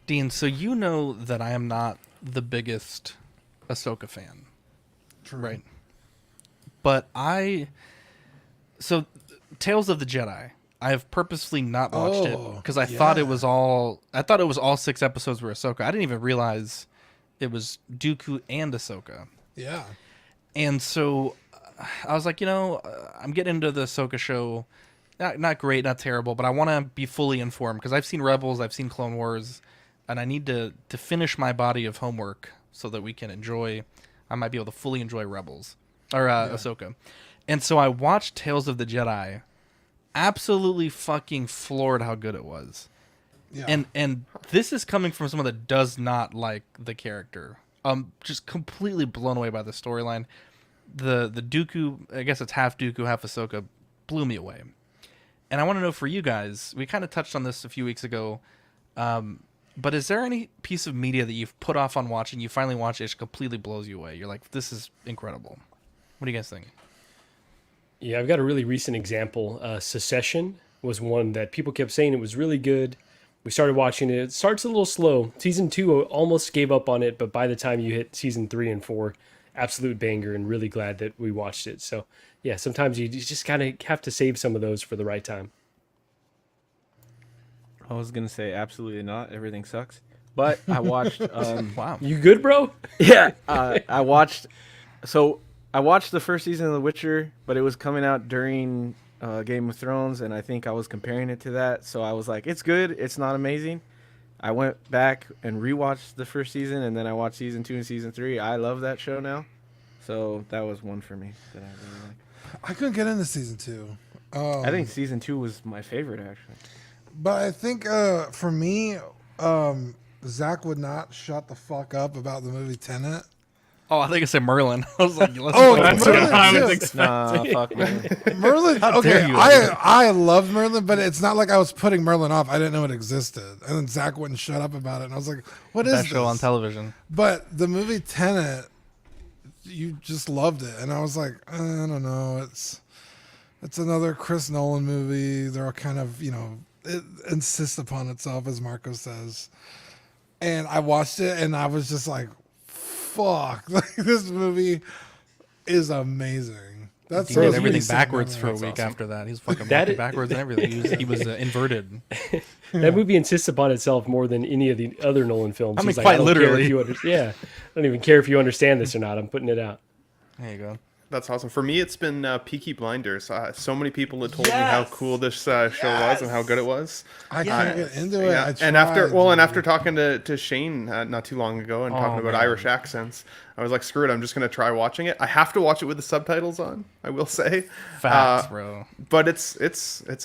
Dean, so you know that I am not the biggest Ahsoka fan. True. Right. But so Tales of the Jedi, I have purposefully not watched it because I thought it was all 6 episodes were Ahsoka. I didn't even realize it was Dooku and Ahsoka. Yeah. And so I was like, I'm getting into the Ahsoka show. Not great, not terrible, but I want to be fully informed because I've seen Rebels, I've seen Clone Wars, and I need to finish my body of homework so that we can I might be able to fully enjoy Rebels or Ahsoka. And so I watched Tales of the Jedi, absolutely fucking floored how good it was. Yeah. And this is coming from someone that does not like the character. Just completely blown away by the storyline. The Dooku, I guess it's half Dooku, half Ahsoka, blew me away. And I want to know for you guys, we kind of touched on this a few weeks ago, but is there any piece of media that you've put off on watching, you finally watch it, it completely blows you away? You're like, this is incredible. What do you guys think? Yeah, I've got a really recent example. Secession was one that people kept saying it was really good. We started watching it. It starts a little slow. Season 2 almost gave up on it, but by the time you hit season 3 and 4, absolute banger, and really glad that we watched it. So, yeah, sometimes you just kind of have to save some of those for the right time. I was going to say absolutely not. Everything sucks. But I watched... Wow. You good, bro? Yeah. I watched the first season of The Witcher, but it was coming out during Game of Thrones, and I think I was comparing it to that. So I was like, it's good. It's not amazing. I went back and rewatched the first season, and then I watched season 2 and season 3. I love that show now. So that was one for me that I really like. I couldn't get into season 2. I think season 2 was my favorite, actually. But I think for me, Zach would not shut the fuck up about the movie Tenet. Oh, I think I said Merlin. I was like, let's That's what I was too. expecting. Nah, fuck man. Merlin. How Okay, dare you? I love Merlin, but it's not like I was putting Merlin off. I didn't know it existed, and then Zach wouldn't shut up about it, and I was like, "What is that this?" show on television. But the movie Tenet, you just loved it, and I was like, I don't know. It's another Chris Nolan movie. They're all kind of it insists upon itself, as Marco says. And I watched it, and I was just like, fuck, like this movie is amazing. That's He did everything recent backwards for a memory. week after that. He's fucking That walking is- backwards and everything. He was inverted. That movie insists upon itself more than any of the other Nolan films. I mean, He's like, quite don't care literally. if you yeah, I don't even care if you understand this or not. I'm putting it out. There you go. That's awesome. For me, it's been Peaky Blinders. So many people had told me how cool this show was and how good it was. I can't get into it. Yeah. I And after tried. talking to Shane not too long ago and talking about man. Irish accents, I was like, screw it, I'm just gonna try watching it. I have to watch it with the subtitles on, I will say. Facts, bro. But it's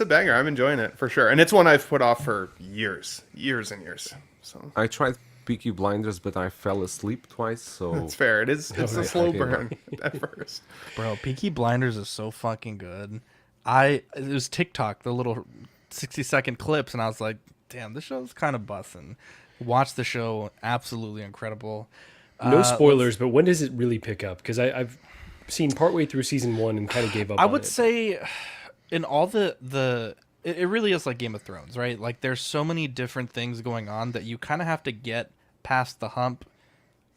a banger. I'm enjoying it for sure, and it's one I've put off for years and years. So I tried Peaky Blinders, but I fell asleep twice, so... it's fair. It's a slow Okay, burn at first. Bro, Peaky Blinders is so fucking good. It was TikTok, the little 60-second clips, and I was like, damn, this show's kind of bussin'. Watch the show. Absolutely incredible. No spoilers, but when does it really pick up? Because I've seen partway through season 1 and kind of gave up I on would it. say in all it really is like Game of Thrones, right? Like there's so many different things going on that you kind of have to get past the hump,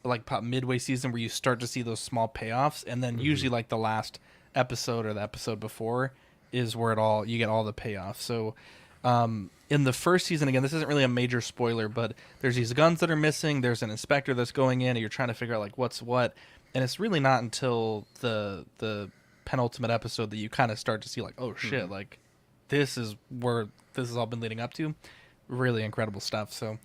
like midway season where you start to see those small payoffs, and then usually like the last episode or the episode before is where you get all the payoffs. So in the first season, again, this isn't really a major spoiler, but there's these guns that are missing. There's an inspector that's going in, and you're trying to figure out like what's what, and it's really not until the penultimate episode that you kind of start to see like, oh shit, like this is where this has all been leading up to. Really incredible stuff. So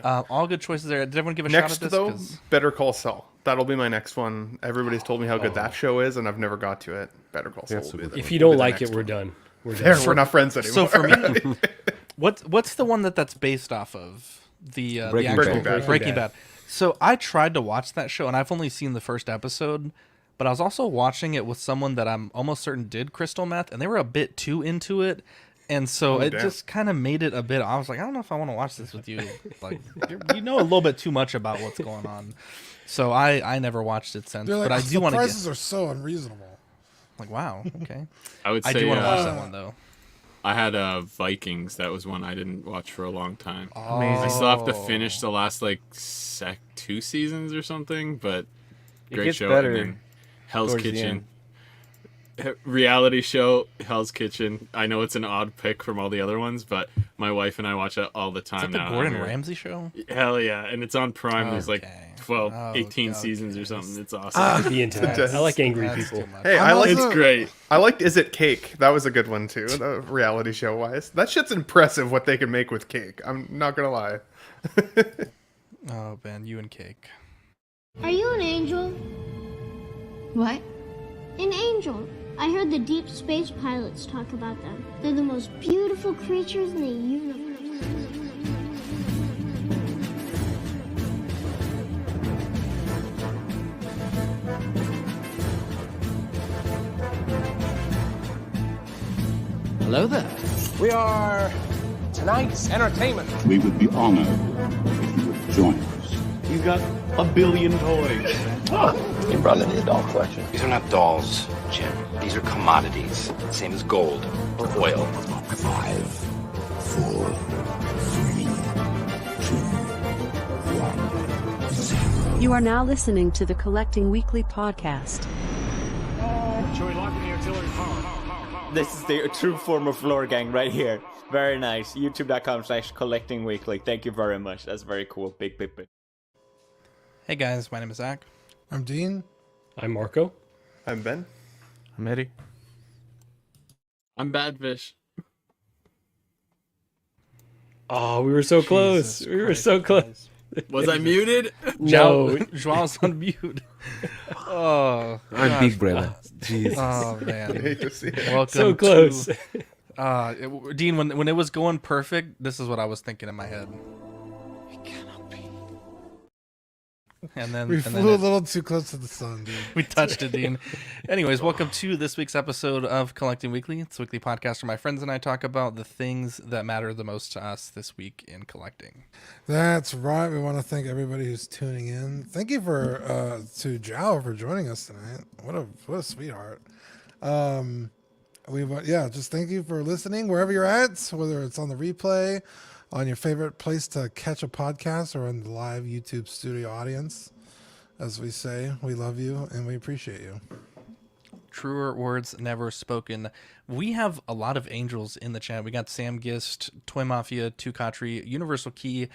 all good choices there. Did everyone give a shout Next at this? though, 'Cause Better Call Saul. That'll be my next one. Everybody's told me how good that show is, and I've never got to it. Better Call Saul. That's Will be a good the- If you will don't be the like it, next we're one. done. We're Fair, done. we're not friends anymore. so for me, what's the one that's based off of? The Breaking actual Bad. Breaking Bad. So I tried to watch that show, and I've only seen the first episode, but I was also watching it with someone that I'm almost certain did crystal meth, and they were a bit too into it. And so it damn. just kind of made it a bit. I was like, I don't know if I want to watch this with you. Like, you know a little bit too much about what's going on. So I never watched it since. They're like, but I do want to prices get. are so unreasonable. Like, wow, okay. I would I say do want to watch that one though. I had Vikings. That was one I didn't watch for a long time. Amazing. I still have to finish the last like 2 seasons or something, but It great gets show. better And then Hell's towards the Kitchen. Reality show, Hell's Kitchen. I know it's an odd pick from all the other ones, but my wife and I watch it all the Is time that the now. Gordon Ramsay show? Hell yeah, and it's on Prime. There's like Okay. 12, Oh, 18 okay. seasons or something. It's awesome. Be into that. I like angry That's people. too much. Hey, I'm I like also- It's great. I liked Is It Cake? That was a good one too, the reality show wise. That shit's impressive what they can make with cake. I'm not gonna lie. Oh man, you and cake. Are you an angel? What? An angel. I heard the deep space pilots talk about them. They're the most beautiful creatures in the universe. Hello there. We are tonight's entertainment. We would be honored if you would join us. You got a billion toys. You brought in the doll collection. These are not dolls, Jim. These are commodities. Same as gold or oil. 5, 4, 3, 2, 1, 0. You are now listening to the Collecting Weekly podcast. Should we lock in the artillery power? This is the true form of floor gang right here. Very nice. YouTube.com/collectingweekly. Thank you very much. That's very cool. Big. Hey guys, my name is Zach. I'm Dean. I'm Marco. I'm Ben. I'm Eddie. I'm Badfish. Oh, we were so close. Jesus We were Christ, so close. guys. Was I muted? No. Joao's on mute. Oh, I'm gosh. big brother. Jesus. Oh man. Hate to see it. Welcome So close. to Dean, when it was going perfect, this is what I was thinking in my head. And then, We and flew then a it- little too close to the sun, dude. we touched it, Dean. Anyways, welcome to this week's episode of Collecting Weekly. It's a weekly podcast where my friends and I talk about the things that matter the most to us this week in collecting. That's right. We want to thank everybody who's tuning in. Thank you for to Zhao for joining us tonight. What a sweetheart. Just thank you for listening wherever you're at, whether it's on the replay, on your favorite place to catch a podcast, or on the live YouTube studio audience. As we say, we love you and we appreciate you. Truer words never spoken. We have a lot of angels in the chat. We got Sam Gist, Toy Mafia, Tukatri, Universal Key,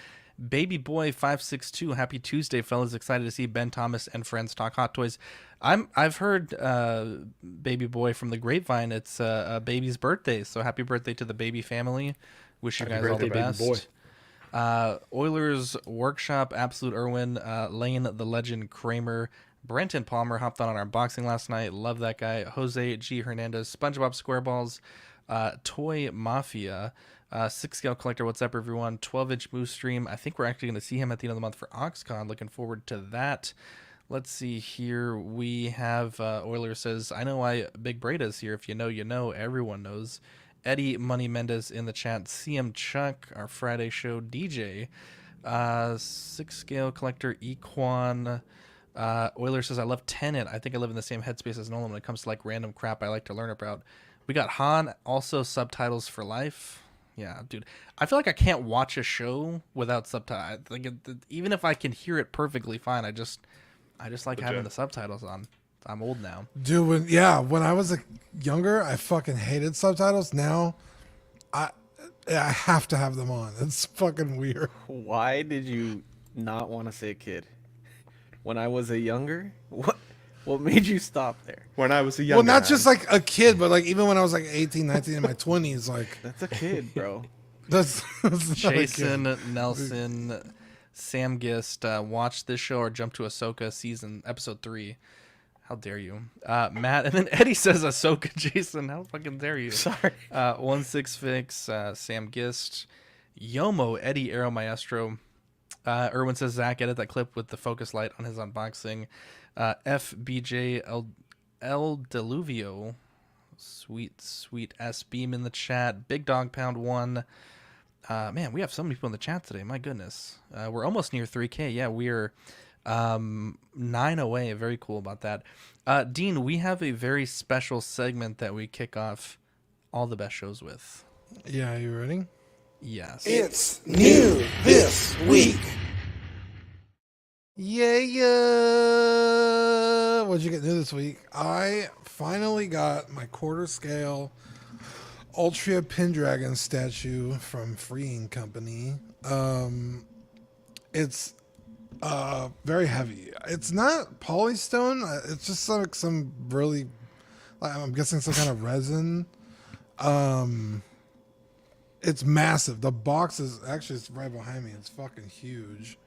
Baby Boy 562. Happy Tuesday, fellas! Excited to see Ben Thomas and friends talk Hot Toys. I've heard Baby Boy from the grapevine. It's baby's birthday, so happy birthday to the baby family. Wish you guys all the birthday, Baby best. Boy. Oilers Workshop, Absolute Irwin, Lane the Legend Kramer, Brenton Palmer hopped on our unboxing last night. Love that guy. Jose G Hernandez, SpongeBob SquareBalls, Toy Mafia, 6 Scale Collector. What's up, everyone? 12-inch Moose Stream. I think we're actually going to see him at the end of the month for OxCon. Looking forward to that. Let's see here. We have Oilers says, I know why Big Breda's here. If you know, you know. Everyone knows. Eddie Money Mendez in the chat. CM Chuck, our Friday show DJ. 6 Scale Collector Equan. Euler says, I love Tenet. I think I live in the same headspace as Nolan when it comes to like random crap I like to learn about. We got Han, also subtitles for life. Yeah, dude. I feel like I can't watch a show without subtitles. Like, even if I can hear it perfectly fine, I just like having the subtitles on. I'm old now. Dude, when I was younger, I fucking hated subtitles. Now, I have to have them on. It's fucking weird. Why did you not want to say a kid? When I was a younger? What made you stop there? When I was a young Well, not just like a kid, but like even when I was like 18, 19, in my 20s, like That's a kid, bro. that's not a kid. Jason Nelson, Sam Gist, watch this show or jump to Ahsoka episode 3. How dare you, Matt? And then Eddie says Ahsoka. Jason, how fucking dare you? Sorry. 16fix, Sam Gist, Yomo, Eddie Aero Maestro. Erwin says Zach edit that clip with the focus light on his unboxing. FBJ El Deluvio, sweet S Beam in the chat. Big Dog Pound 1. Man, we have so many people in the chat today. My goodness, we're almost near 3K. Yeah, we're 9 away. Very cool about that. Dean, we have a very special segment that we kick off all the best shows with. Yeah, you ready? Yes. It's new this week. Yeah. What'd you get new this week? I finally got my quarter scale Ultra Pendragon statue from Freeing Company. It's very heavy. It's not polystone. It's just like some really, I'm guessing some kind of resin. It's massive. The box is actually, it's right behind me. It's fucking huge.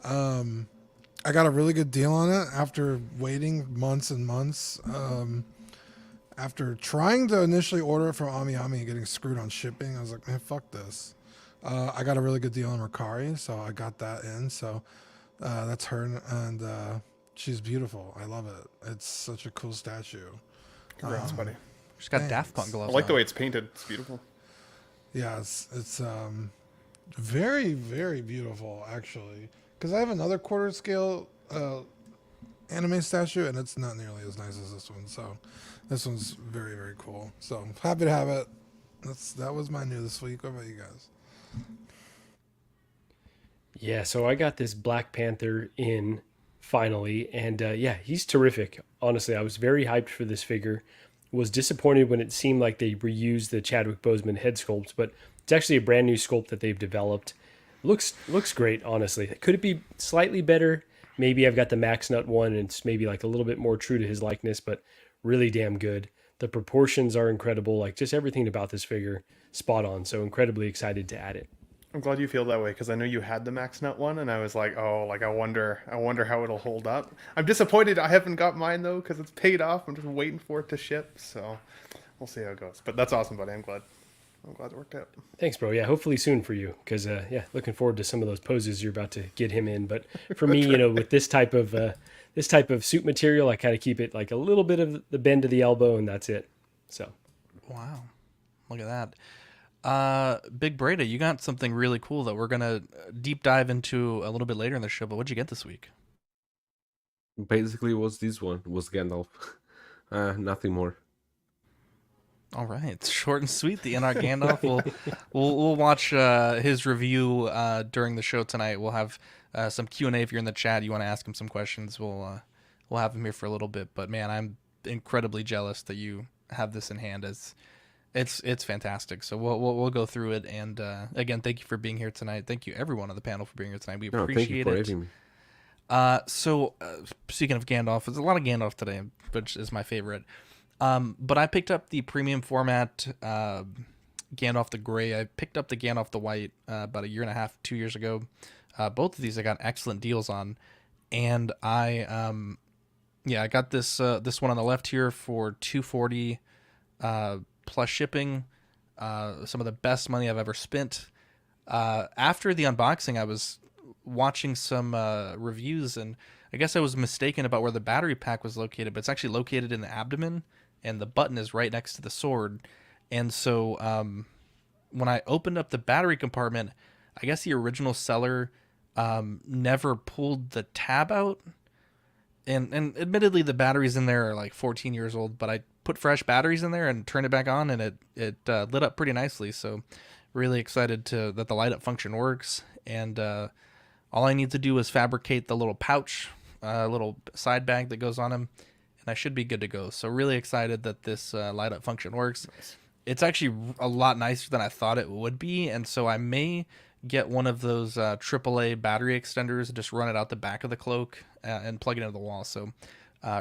I got a really good deal on it after waiting months and months. After trying to initially order it from Ami and getting screwed on shipping, I was like, man, fuck this. I got a really good deal on Mercari, so I got that in. So that's her, and she's beautiful. I love it. It's such a cool statue. Congrats, buddy. She's got Daft Punk gloves. I like on. the way it's painted. It's beautiful. Yeah, it's very, very beautiful, actually. Because I have another quarter scale anime statue, and it's not nearly as nice as this one. So this one's very, very cool. So happy to have it. That was my new this week. What about you guys? Yeah, so I got this Black Panther in finally, and yeah, he's terrific. Honestly, I was very hyped for this figure. Was disappointed when it seemed like they reused the Chadwick Boseman head sculpt, but it's actually a brand new sculpt that they've developed. Looks great, honestly. Could it be slightly better? Maybe I've got the Max Nut one, and it's maybe like a little bit more true to his likeness, but really damn good. The proportions are incredible. Like just everything about this figure, spot on. So incredibly excited to add it. I'm glad you feel that way because I know you had the Max Nut one, and I was like, oh, like I wonder how it'll hold up. I'm disappointed I haven't got mine though because it's paid off. I'm just waiting for it to ship, so we'll see how it goes. But that's awesome, buddy. I'm glad it worked out. Thanks, bro. Yeah, hopefully soon for you because yeah, looking forward to some of those poses you're about to get him in. But for me, you know, with this type of suit material, I kind of keep it like a little bit of the bend to the elbow, and that's it. So, wow, look at that. Big Breda, you got something really cool that we're gonna deep dive into a little bit later in the show. But what'd you get this week? Basically, was this one was Gandalf. Nothing more. All right, it's short and sweet. The Inart Gandalf. We'll watch his review during the show tonight. We'll have some Q&A if you're in the chat. You want to ask him some questions. We'll have him here for a little bit. But man, I'm incredibly jealous that you have this in hand. It's fantastic. So we'll go through it. And again, thank you for being here tonight. Thank you everyone on the panel for being here tonight. We appreciate thank you for it. having me. So speaking of Gandalf, there's a lot of Gandalf today, which is my favorite. But I picked up the premium format Gandalf the Gray. I picked up the Gandalf the White about 1.5 years, 2 years ago. Both of these I got excellent deals on, and I got this one on the left here for $240 plus shipping. Some of the best money I've ever spent. After the unboxing, I was watching some reviews, and I guess I was mistaken about where the battery pack was located, but it's actually located in the abdomen, and the button is right next to the sword. And so when I opened up the battery compartment, I guess the original seller never pulled the tab out. And admittedly, the batteries in there are like 14 years old, but I put fresh batteries in there and turned it back on, and it lit up pretty nicely. So really excited that the light up function works. And all I need to do is fabricate the little pouch, little side bag that goes on him, and I should be good to go. So really excited that this light up function works. Nice. It's actually a lot nicer than I thought it would be, and so I may get one of those AAA battery extenders and just run it out the back of the cloak and plug it into the wall. So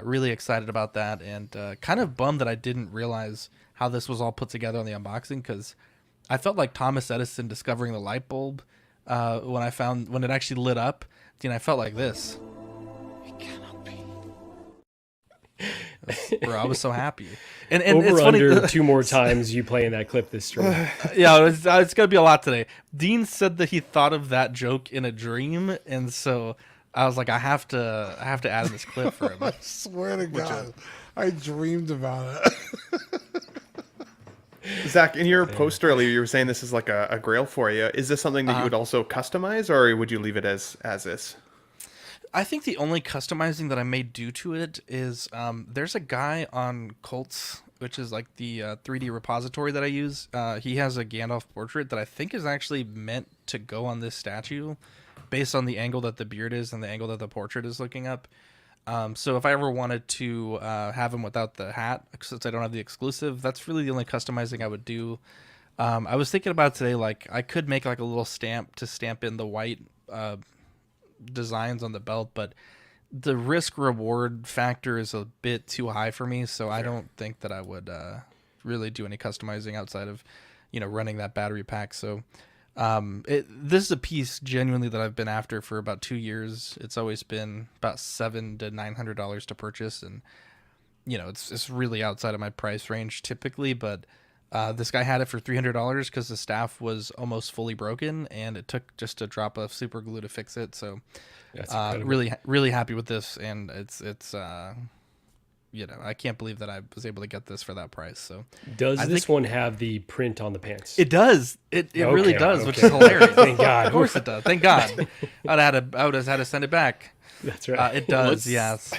really excited about that, and kind of bummed that I didn't realize how this was all put together on the unboxing, because I felt like Thomas Edison discovering the light bulb when it actually lit up. You know, I felt like this. It cannot be. Bro, I was so happy. And over it's funny, under 2 more times you playing that clip this stream. Yeah, it's gonna be a lot today. Dean said that he thought of that joke in a dream, and so I was like, I have to add this clip for him. I swear to God, I dreamed about it. Zach, in your post earlier, you were saying this is like a grail for you. Is this something that you would also customize, or would you leave it as is? I think the only customizing that I may do to it is there's a guy on Colts which is like the 3D repository that I use. He has a Gandalf portrait that I think is actually meant to go on this statue based on the angle that the beard is and the angle that the portrait is looking up. So if I ever wanted to have him without the hat, since I don't have the exclusive, that's really the only customizing I would do. I was thinking about today, like I could make like a little stamp to stamp in the white designs on the belt, but the risk reward factor is a bit too high for me, so I don't think that I would really do any customizing outside of, running that battery pack. So this is a piece genuinely that I've been after for about 2 years. It's always been about $700 to $900 to purchase, and it's really outside of my price range typically, but this guy had it for $300 because the staff was almost fully broken, and it took just a drop of super glue to fix it. So really happy with this, and it's I can't believe that I was able to get this for that price. So does this one have the print on the pants? It does. It really does, which is hilarious. Thank God. Of course it does. Thank God. I would have had to send it back. That's right. It does. Yes.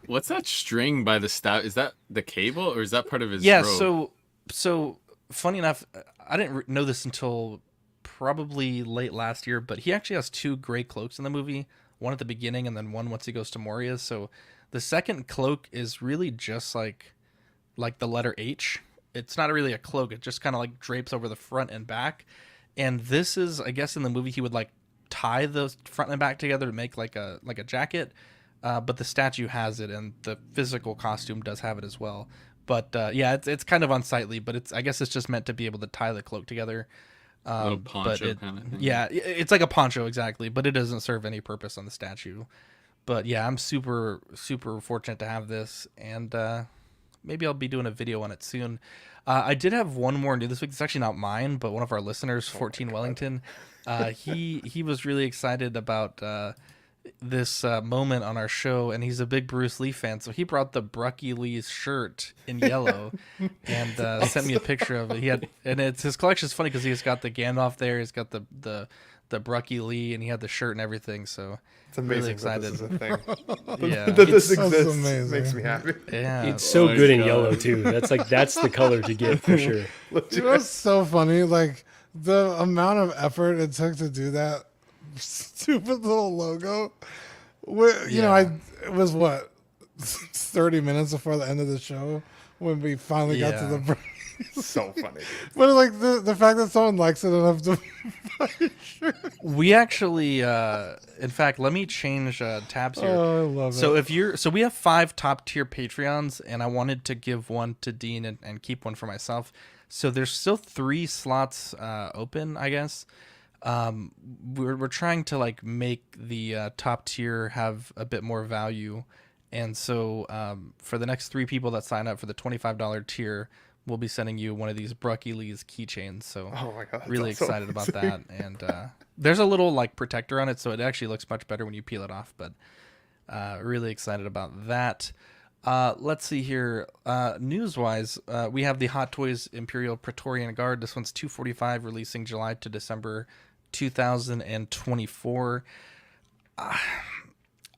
What's that string by the staff? Is that the cable, or is that part of his Yeah. robe? So funny enough, I didn't know this until probably late last year, but he actually has 2 gray cloaks in the movie. One at the beginning, and then one once he goes to Moria. So the second cloak is really just like the letter H. It's not really a cloak. It just kind of like drapes over the front and back. And this is, I guess in the movie, he would like tie the front and back together to make like a jacket. But the statue has it, and the physical costume does have it as well. But yeah, it's kind of unsightly, but I guess it's just meant to be able to tie the cloak together. Little poncho kind of thing. Yeah, it's like a poncho exactly, but it doesn't serve any purpose on the statue. But yeah, I'm super, super fortunate to have this, and maybe I'll be doing a video on it soon. I did have one more news this week. It's actually not mine, but one of our listeners, 14 Wellington, he was really excited about this moment on our show, and he's a big Bruce Lee fan, so he brought the Brucky Lee's shirt in yellow and sent me a picture of it. His collection's funny because he's got the Gandalf there, he's got the Brucky Lee, and he had the shirt and everything. So it's amazing. Really excited. That this is a thing. Yeah, that this That's exists amazing. makes me happy. Yeah, It's so good in God. yellow too. That's the color to get for sure. It's so funny. Like the amount of effort it took to do that stupid little logo. It was what 30 minutes before the end of the show when we finally got to the. So funny, dude. But like the fact that someone likes it enough to buy a shirt. We actually, in fact, let me change tabs here. Oh, I love it. So we have 5 top tier Patreons, and I wanted to give one to Dean and keep one for myself. So there's still 3 slots open, I guess. We're trying to like make the top tier have a bit more value, and so for the next 3 people that sign up for the $25 tier, we'll be sending you one of these Brucky Lee's keychains. So Oh my God, that's really also excited about amazing. that. And there's a little like protector on it, so it actually looks much better when you peel it off. But really excited about that. Let's see here. News-wise, we have the Hot Toys Imperial Praetorian Guard. This one's $245, releasing July to December 2024.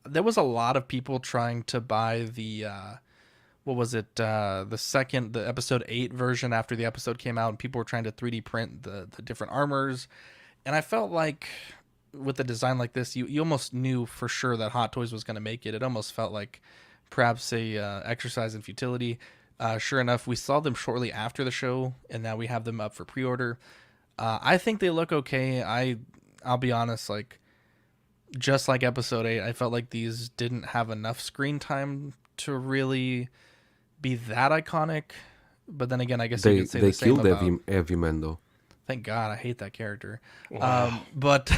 There was a lot of people trying to buy the the episode 8 version after the episode came out, and people were trying to 3D print the different armors. And I felt like with a design like this, you almost knew for sure that Hot Toys was going to make it. It almost felt like perhaps a exercise in futility. Sure enough, we saw them shortly after the show, and now we have them up for pre-order. I think they look okay. I'll be honest, like just like episode 8, I felt like these didn't have enough screen time to really be that iconic. But then again, I guess you could say the same killed about Evie Mendo. Thank God, I hate that character. Wow. But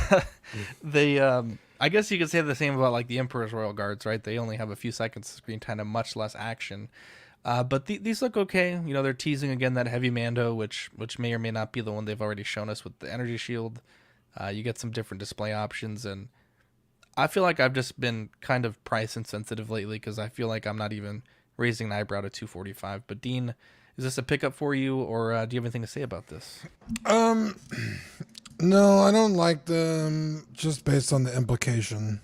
they, I guess you could say the same about like the Emperor's Royal Guards, right? They only have a few seconds of screen time and much less action. But these look okay. You know, they're teasing again that Heavy Mando, which may or may not be the one they've already shown us with the energy shield. You get some different display options, and I feel like I've just been kind of price insensitive lately because I feel like I'm not even raising an eyebrow to $245. But Dean, is this a pickup for you, or do you have anything to say about this? No, I don't like them just based on the implication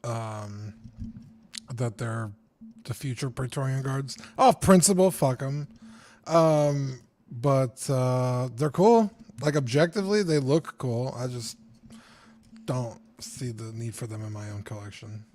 that they're the future Praetorian Guards. Off principle, fuck them. But they're cool. Like, objectively, they look cool. I just don't see the need for them in my own collection.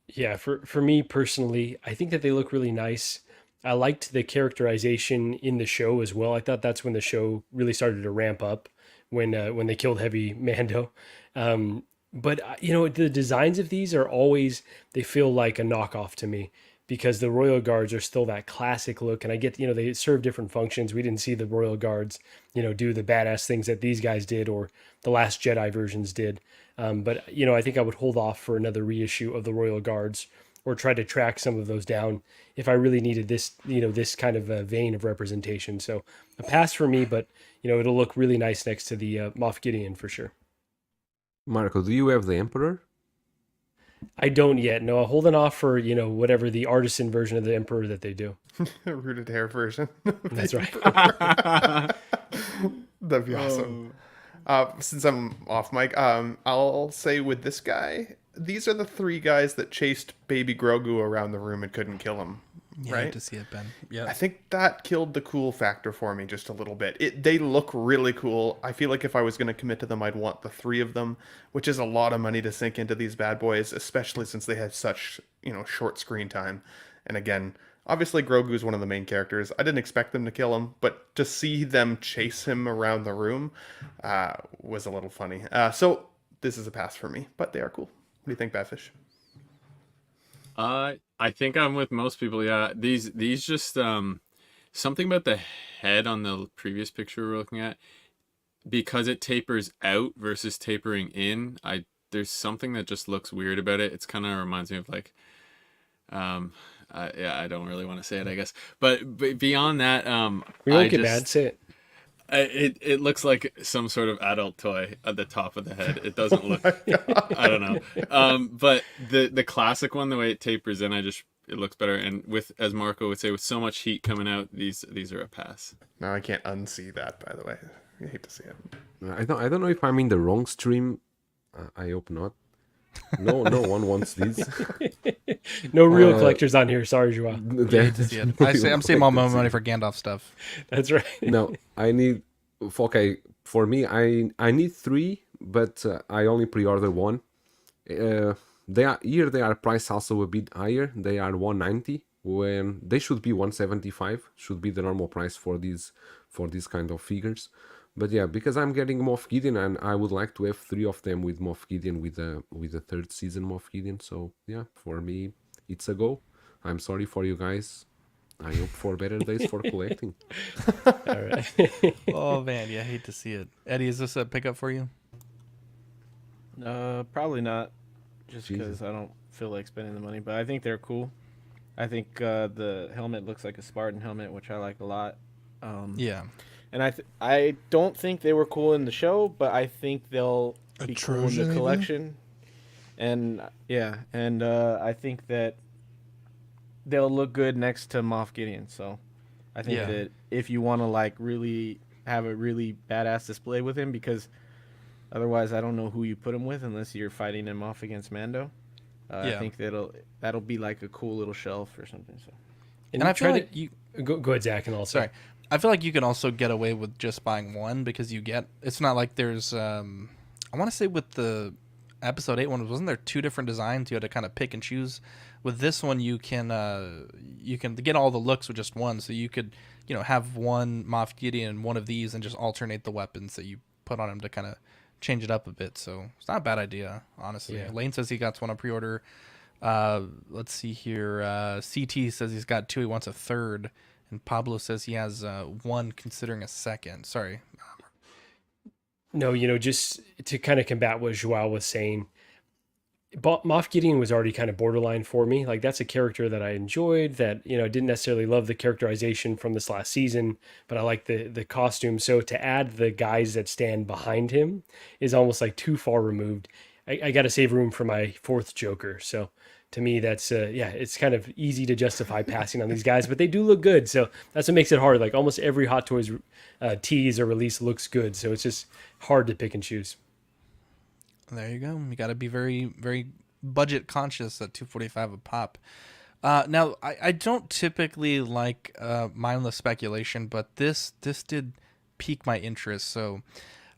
Yeah, for me personally, I think that they look really nice. I liked the characterization in the show as well. I thought that's when the show really started to ramp up, when they killed Heavy Mando. But the designs of these are always, they feel like a knockoff to me, because the Royal Guards are still that classic look, and I get, they serve different functions. We didn't see the Royal Guards, do the badass things that these guys did, or the Last Jedi versions did. But I think I would hold off for another reissue of the Royal Guards, or try to track some of those down if I really needed this, this kind of vein of representation. So a pass for me, but it'll look really nice next to the Moff Gideon for sure. Marco, do you have the Emperor? I don't yet. No, I'm holding off for, whatever the artisan version of the Emperor that they do. Rooted hair version. That's right. That'd be awesome. Since I'm off mic, I'll say with this guy, these are the three guys that chased baby Grogu around the room and couldn't kill him. Yeah, right? I hate to see it, Ben. Yeah, I think that killed the cool factor for me just a little bit. They look really cool. I feel like if I was going to commit to them, I'd want the three of them, which is a lot of money to sink into these bad boys, especially since they had such, short screen time. And again, obviously Grogu is one of the main characters. I didn't expect them to kill him, but to see them chase him around the room was a little funny. So this is a pass for me, but they are cool. What do you think, Badfish? I think I'm with most people. Yeah, these just something about the head on the previous picture we were looking at, because it tapers out versus tapering in. There's something that just looks weird about it. It's kind of reminds me of like, I don't really want to say it, I guess. But beyond that, we won't get bad. Say it. It looks like some sort of adult toy at the top of the head. It doesn't look. I don't know. But the classic one, the way it tapers in, it looks better. And with, as Marco would say, with so much heat coming out, these are a pass. Now I can't unsee that. By the way, I hate to see it. I don't know if I'm in the wrong stream. I hope not. No one wants these. No real collectors on here. Sorry, Joao. I'm saving all my money for Gandalf stuff. That's right. No, I need. Okay, for me, I need three, but I only pre-order one. They are priced also a bit higher. They are $190 when they should be $175. Should be the normal price for these kind of figures. But yeah, because I'm getting Moff Gideon, and I would like to have three of them with Moff Gideon, with the third season Moff Gideon. So yeah, for me, it's a go. I'm sorry for you guys. I hope for better days for collecting. All right. Oh man, yeah, I hate to see it. Eddie, is this a pickup for you? Probably not, just because I don't feel like spending the money. But I think they're cool. I think the helmet looks like a Spartan helmet, which I like a lot. Yeah. And I don't think they were cool in the show, but I think they'll be cool in the collection. And yeah, and I think that they'll look good next to Moff Gideon. So I think that if you want to like really have a really badass display with him, because otherwise I don't know who you put him with unless you're fighting him off against Mando. I think that'll be like a cool little shelf or something. So. And I tried to go ahead, Zach, and also. Sorry. I feel like you can also get away with just buying one, because it's not like there's I want to say with the episode 8 one, wasn't there two different designs you had to kind of pick and choose? With this one you can get all the looks with just one, so you could have one Moff Gideon and one of these and just alternate the weapons that you put on him to kind of change it up a bit. So it's not a bad idea, honestly. Lane says he got one on pre-order. Let's see here, CT says he's got two, he wants a third. And Pablo says he has one, considering a second. Sorry. No, just to kind of combat what Joao was saying, Moff Gideon was already kind of borderline for me. Like, that's a character that I enjoyed, that, I didn't necessarily love the characterization from this last season, but I like the costume. So to add the guys that stand behind him is almost like too far removed. I got to save room for my fourth Joker. So to me, that's it's kind of easy to justify passing on these guys, but they do look good. So that's what makes it hard. Like, almost every Hot Toys tease or release looks good. So it's just hard to pick and choose. There you go. You got to be very, very budget conscious at $245 a pop. Now, I don't typically like mindless speculation, but this did pique my interest. So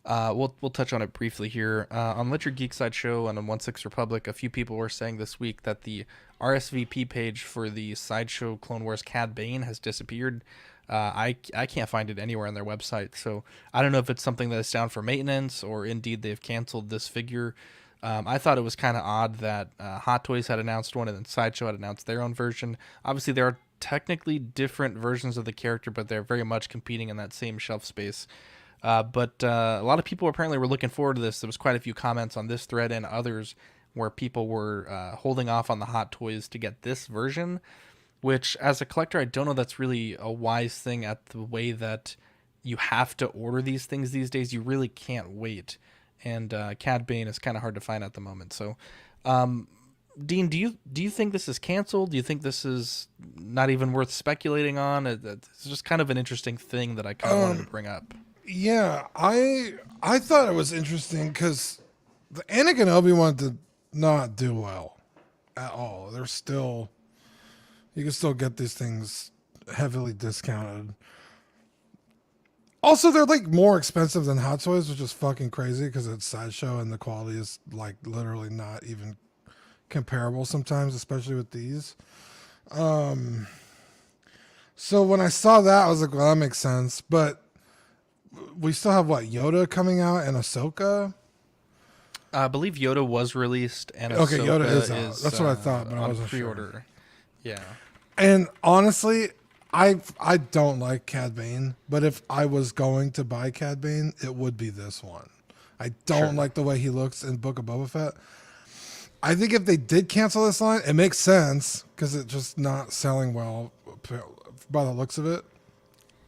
we'll touch on it briefly here. On Let Your Geek Side show and on 16 Republic, a few people were saying this week that the RSVP page for the Sideshow Clone Wars Cad Bane has disappeared. I can't find it anywhere on their website, so I don't know if it's something that is down for maintenance or indeed they've canceled this figure. I thought it was kind of odd that Hot Toys had announced one and then Sideshow had announced their own version. Obviously, there are technically different versions of the character, but they're very much competing in that same shelf space. But a lot of people apparently were looking forward to this. There was quite a few comments on this thread and others where people were holding off on the Hot Toys to get this version, which as a collector, I don't know that's really a wise thing at the way that you have to order these things these days. You really can't wait. And Cad Bane is kind of hard to find at the moment. So, Dean, do you think this is canceled? Do you think this is not even worth speculating on? It's just kind of an interesting thing that I kind of wanted to bring up. Yeah, I thought it was interesting because the Anakin Obi-Wan did not do well at all. They're still, you can still get these things heavily discounted. Also, they're like more expensive than Hot Toys, which is fucking crazy because it's Sideshow and the quality is like literally not even comparable sometimes, especially with these. So when I saw that, I was like, well, that makes sense. But we still have what, Yoda coming out and Ahsoka? I believe Yoda was released and okay, Ahsoka Yoda is out. That's what I thought, but I wasn't pre-order. Sure. Yeah. And honestly, I don't like Cad Bane, but if I was going to buy Cad Bane, it would be this one. I don't like the way he looks in Book of Boba Fett. I think if they did cancel this line, it makes sense because it's just not selling well by the looks of it.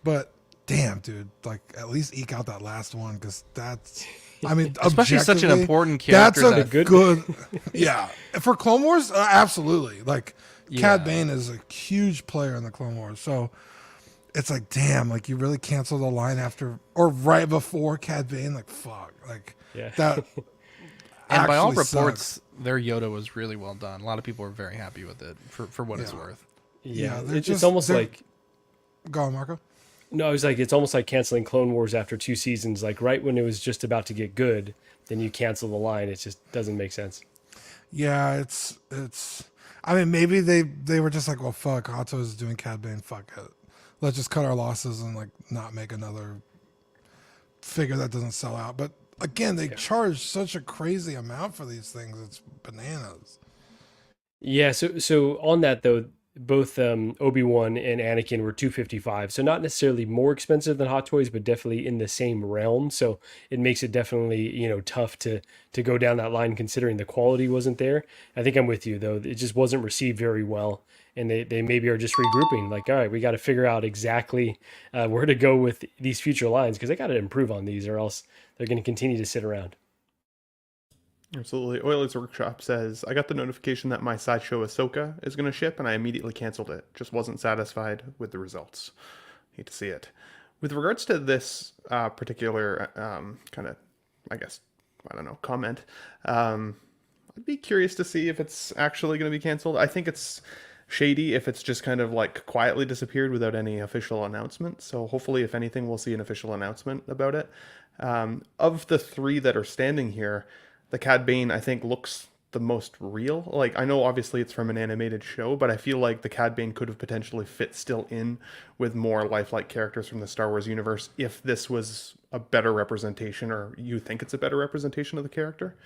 But damn, dude, like at least eke out that last one because that's, I mean, especially such an important character. That's a good yeah. For Clone Wars, absolutely. Like Cad Bane is a huge player in the Clone Wars, so it's like, damn, like you really canceled the line after or right before Cad Bane. Like fuck, like that. And by all reports, sucks. their Yoda was really well done. A lot of people were very happy with it for what it's worth. Yeah, it's almost like. Go on, Marco. No, I was like, it's almost like canceling Clone Wars after 2 seasons. Like right when it was just about to get good, then you cancel the line. It just doesn't make sense. Yeah, it's. I mean, maybe they were just like, well, fuck, Hot Toys is doing Cad Bane. Fuck it, let's just cut our losses and like not make another figure that doesn't sell out. But again, they charge such a crazy amount for these things. It's bananas. Yeah. So on that though, both Obi-Wan and Anakin were $255, so not necessarily more expensive than Hot Toys, but definitely in the same realm. So it makes it definitely tough to go down that line considering the quality wasn't there. I think I'm with you though; it just wasn't received very well, and they maybe are just regrouping. Like, all right, we got to figure out exactly where to go with these future lines because they got to improve on these, or else they're going to continue to sit around. Absolutely. Oiler's Workshop says, I got the notification that my Sideshow Ahsoka is going to ship, and I immediately canceled it. Just wasn't satisfied with the results. Hate to see it. With regards to this particular kind of, I guess, I don't know, comment, I'd be curious to see if it's actually going to be canceled. I think it's shady if it's just kind of like quietly disappeared without any official announcement. So hopefully, if anything, we'll see an official announcement about it. Of the 3 that are standing here, the Cad Bane, I think, looks the most real. Like, I know obviously it's from an animated show, but I feel like the Cad Bane could have potentially fit still in with more lifelike characters from the Star Wars universe if this was a better representation, or you think it's a better representation of the character.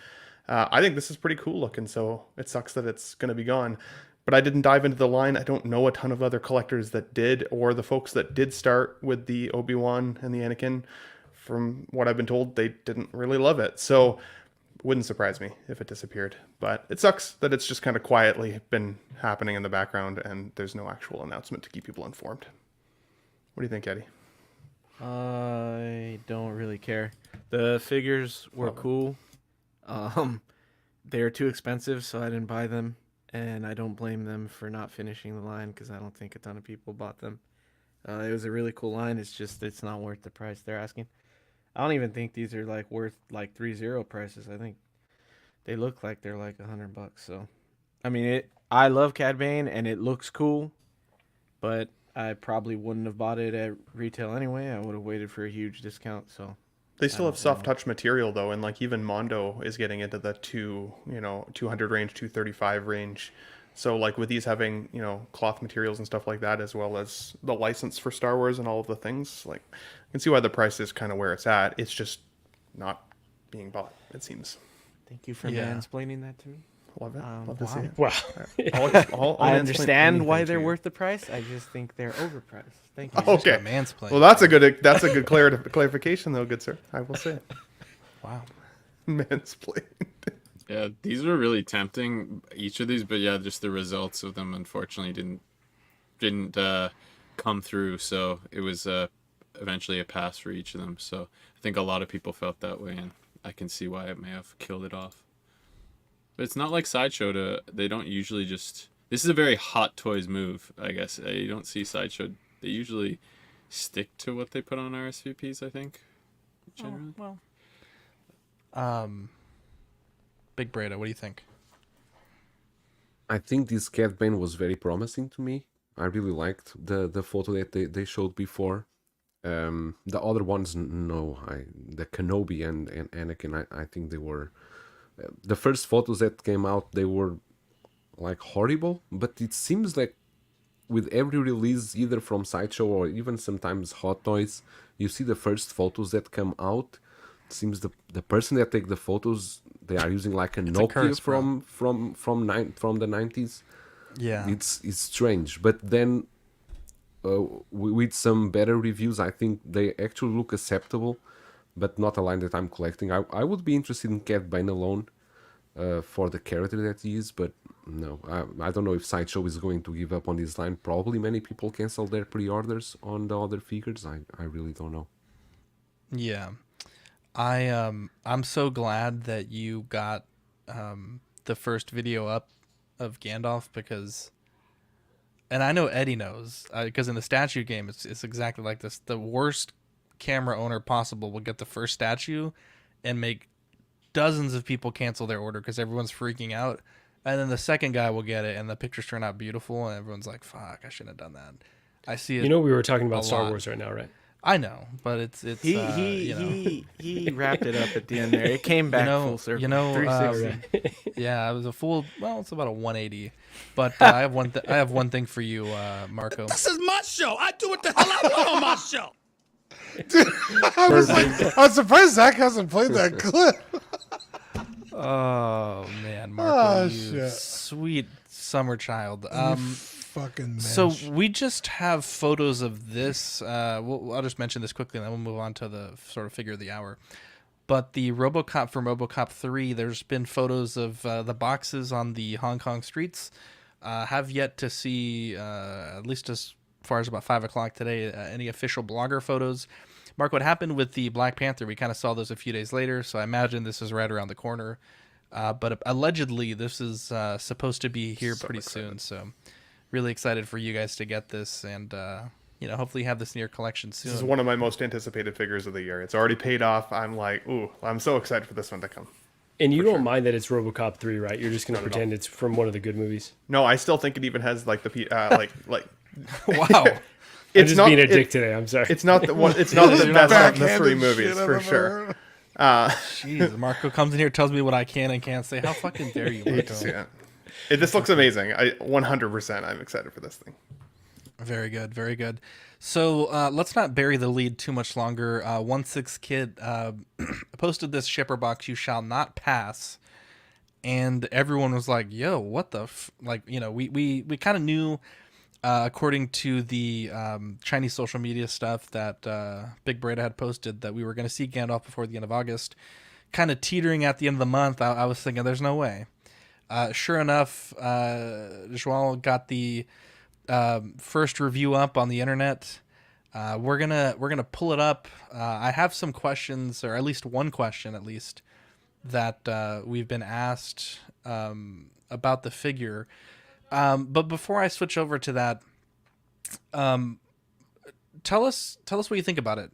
I think this is pretty cool looking, so it sucks that it's going to be gone. But I didn't dive into the line. I don't know a ton of other collectors that did, or the folks that did start with the Obi-Wan and the Anakin. From what I've been told, they didn't really love it. So wouldn't surprise me if it disappeared, but it sucks that it's just kind of quietly been happening in the background and there's no actual announcement to keep people informed. What do you think, Eddie? I don't really care. The figures were cool. They were too expensive, so I didn't buy them, and I don't blame them for not finishing the line because I don't think a ton of people bought them. It was a really cool line. It's not worth the price they're asking. I don't even think these are like worth like 3.0 prices. I think they look like they're like $100. So, I mean, I love Cad Bane and it looks cool, but I probably wouldn't have bought it at retail anyway. I would have waited for a huge discount. So They still have soft touch material though, and like even Mondo is getting into the 200 range, 235 range. So like with these having, cloth materials and stuff like that, as well as the license for Star Wars and all of the things, like I can see why the price is kind of where it's at. It's just not being bought, it seems. thank you for mansplaining that to me. Love it. Love to see it. Wow. I understand why they're worth the price. I just think they're overpriced. Thank you. Okay. Mansplaining. Well, that's a good clarification, though, good sir. I will say it. Wow. Mansplained. Yeah, these were really tempting, each of these, but yeah, just the results of them unfortunately didn't come through. So it was eventually a pass for each of them. So I think a lot of people felt that way, and I can see why it may have killed it off. But it's not like Sideshow they don't usually just... This is a very Hot Toys move, I guess. You don't see Sideshow. They usually stick to what they put on RSVPs, I think. Generally. Big Breda, what do you think? I think this Cad Bane was very promising to me. I really liked the photo that they showed before. The other ones, no. The Kenobi and Anakin, I think they were... the first photos that came out, they were like horrible, but it seems like with every release, either from Sideshow or even sometimes Hot Toys, you see the first photos that come out. It seems the person that take the photos, they are using like a Nokia from the 90s. Yeah, it's strange, but then with some better reviews, I think they actually look acceptable, but not a line that I'm collecting. I would be interested in Cad Bane alone for the character that he is, but no, I don't know if Sideshow is going to give up on this line. Probably many people cancel their pre-orders on the other figures. I really don't know. Yeah, I'm so glad that you got the first video up of Gandalf, because, and I know Eddie knows, because in the statue game it's exactly like this. The worst camera owner possible will get the first statue and make dozens of people cancel their order because everyone's freaking out, and then the second guy will get it and the pictures turn out beautiful and everyone's like, fuck, I shouldn't have done that. I see it. We were talking about Star Wars right now, right? I know, but it's he wrapped it up at the end there. It came back full circle. 360. Yeah, it was a full. Well, it's about a 180. But I have one thing for you, Marco. This is my show. I do what the hell I want on my show. Dude, I'm surprised Zach hasn't played that clip. Oh man, Marco, you sweet summer child. Fucking so we just have photos of this. I'll just mention this quickly, and then we'll move on to the sort of figure of the hour. But the RoboCop from RoboCop 3, there's been photos of the boxes on the Hong Kong streets. Have yet to see, at least as far as about 5 o'clock today, any official blogger photos. Mark, what happened with the Black Panther? We kind of saw those a few days later, so I imagine this is right around the corner. But allegedly, this is supposed to be here pretty soon. So really excited for you guys to get this, and hopefully have this in your collection soon. This is one of my most anticipated figures of the year. It's already paid off. I'm like, ooh, I'm so excited for this one to come. And you don't mind that it's RoboCop 3, right? You're just going to pretend it's from one of the good movies. No, I still think it even has like the like. Wow. It's just being a dick today. I'm sorry. It's not the one. It's not the best of the 3 movies for sure. Jeez, Marco comes in here, tells me what I can and can't say. How fucking dare you, Marco? This looks amazing. 100%. I'm excited for this thing. Very good, very good. So let's not bury the lead too much longer. 1/6 Kid posted this shipper box, "You shall not pass," and everyone was like, "Yo, what the we kind of knew." According to the Chinese social media stuff that Big Breda had posted, that we were going to see Gandalf before the end of August, kind of teetering at the end of the month. I was thinking, there's no way. Sure enough, Joel got the first review up on the internet. We're gonna pull it up. I have some questions, or at least one question, that we've been asked about the figure. But before I switch over to that, tell us what you think about it,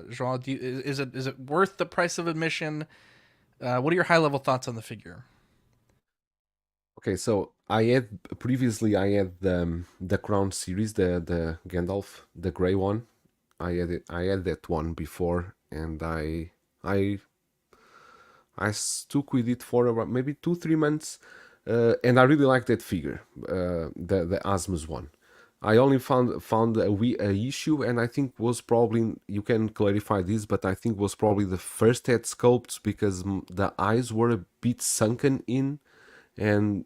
Joel. Is it worth the price of admission? What are your high-level thoughts on the figure? Okay, so I had the Crown series, the Gandalf, the gray one. I had that one before, and I stuck with it for about maybe 2-3 months, and I really like that figure, the Asmus one. I only found a issue, and I think was probably, you can clarify this, but I think was probably the first head sculpts, because the eyes were a bit sunken in, and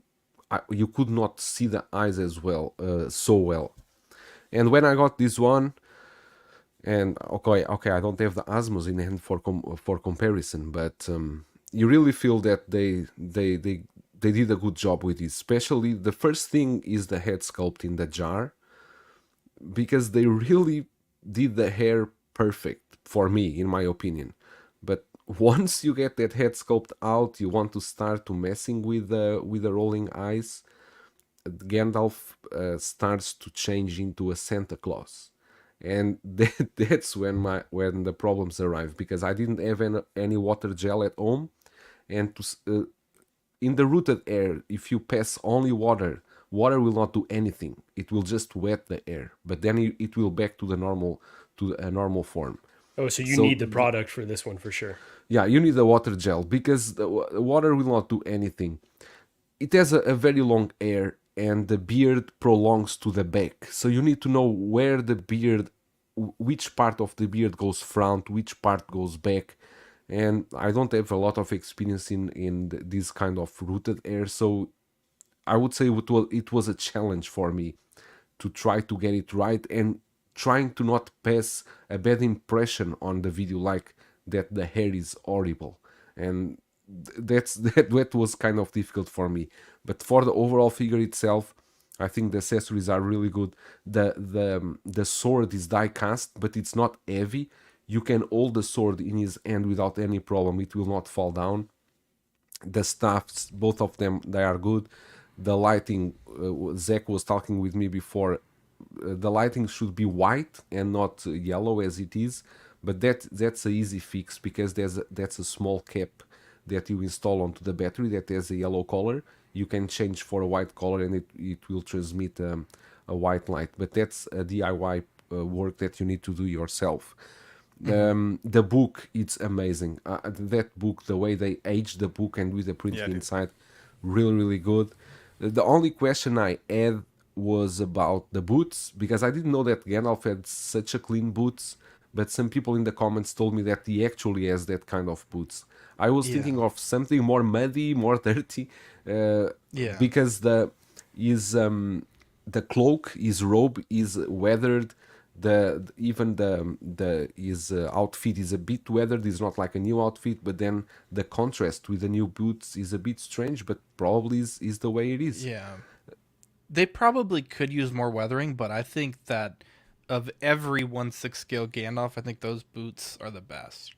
you could not see the eyes as well, so well. And when I got this one, and okay, I don't have the Asmus in hand for comparison, but you really feel that they did a good job with this. Especially the first thing is the head sculpt in the jar, because they really did the hair perfect for me, in my opinion. But once you get that head sculpt out, you want to start to messing with the rolling eyes. Gandalf starts to change into a Santa Claus, and that's when the problems arrive, because I didn't have any water gel at home, and in the rooted air, if you pass only water will not do anything. It will just wet the air, but then it will back to a normal form. Oh, so you need the product for this one for sure. Yeah, you need the water gel, because the water will not do anything. It has a very long hair, and the beard prolongs to the back. So you need to know where the beard, which part of the beard goes front, which part goes back. And I don't have a lot of experience in this kind of rooted hair, so I would say it was a challenge for me to try to get it right, and trying to not pass a bad impression on the video, like that the hair is horrible. And that was kind of difficult for me. But for the overall figure itself, I think the accessories are really good. The sword is die cast, but it's not heavy. You can hold the sword in his hand without any problem. It will not fall down. The staffs, both of them, they are good. The lighting, Zach was talking with me before, the lighting should be white and not yellow as it is, but that's an easy fix, because that's a small cap that you install onto the battery that has a yellow color. You can change for a white color, and it will transmit a white light, but that's a DIY work that you need to do yourself. The book, it's amazing. That book, the way they aged the book and with the printing inside, really good. The only question I had was about the boots, because I didn't know that Gandalf had such a clean boots, but some people in the comments told me that he actually has that kind of boots. I was thinking of something more muddy, more dirty, because his cloak, his robe is weathered. His outfit is a bit weathered. It's not like a new outfit, but then the contrast with the new boots is a bit strange, but probably is the way it is. Yeah, they probably could use more weathering, but I think that of every 1/6 scale Gandalf, I think those boots are the best.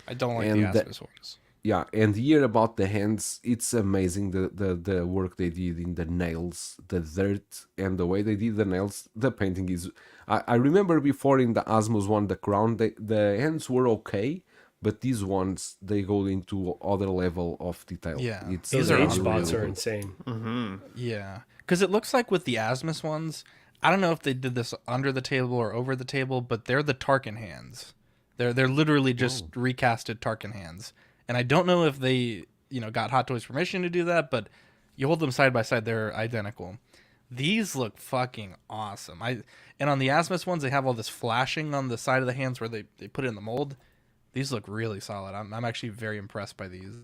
I don't like the Asmus ones. Yeah, and here about the hands, it's amazing the work they did in the nails, the dirt, and the way they did the nails. The painting is... I remember before in the Asmus one, the crown, the hands were okay, but these ones, they go into other level of detail. Yeah, those age spots are insane. Mm-hmm. Yeah, because it looks like with the Asmus ones, I don't know if they did this under the table or over the table, but they're the Tarkin hands. They're literally just recasted Tarkin hands. And I don't know if they, got Hot Toys permission to do that, but you hold them side by side, they're identical. These look fucking awesome. And on the Asmus ones, they have all this flashing on the side of the hands where they put it in the mold. These look really solid. I'm actually very impressed by these.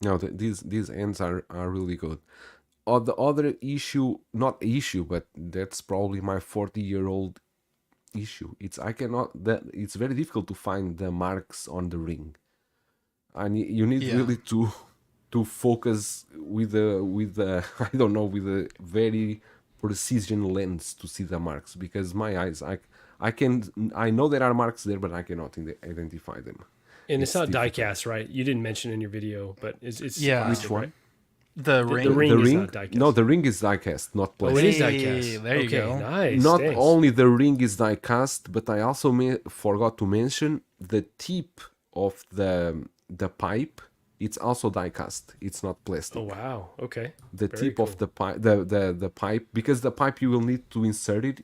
No, these hands are really good. The other issue, not issue, but that's probably my 40-year-old issue. It's very difficult to find the marks on the ring. And you need really to focus with a I don't know, with a very precision lens to see the marks, because my eyes, I know there are marks there, but I cannot identify them. And it's not die cast, right? You didn't mention in your video, but it's which one? Right? The ring. The ring is not die cast. No, the ring is die cast, not plastic. Oh, it is die cast. There you go. Nice. Not only the ring is die cast, but I also forgot to mention the tip of the pipe It's also die cast. It's not plastic. Oh wow. Okay. The Very tip cool. of the pipe, the pipe, because the pipe you will need to insert it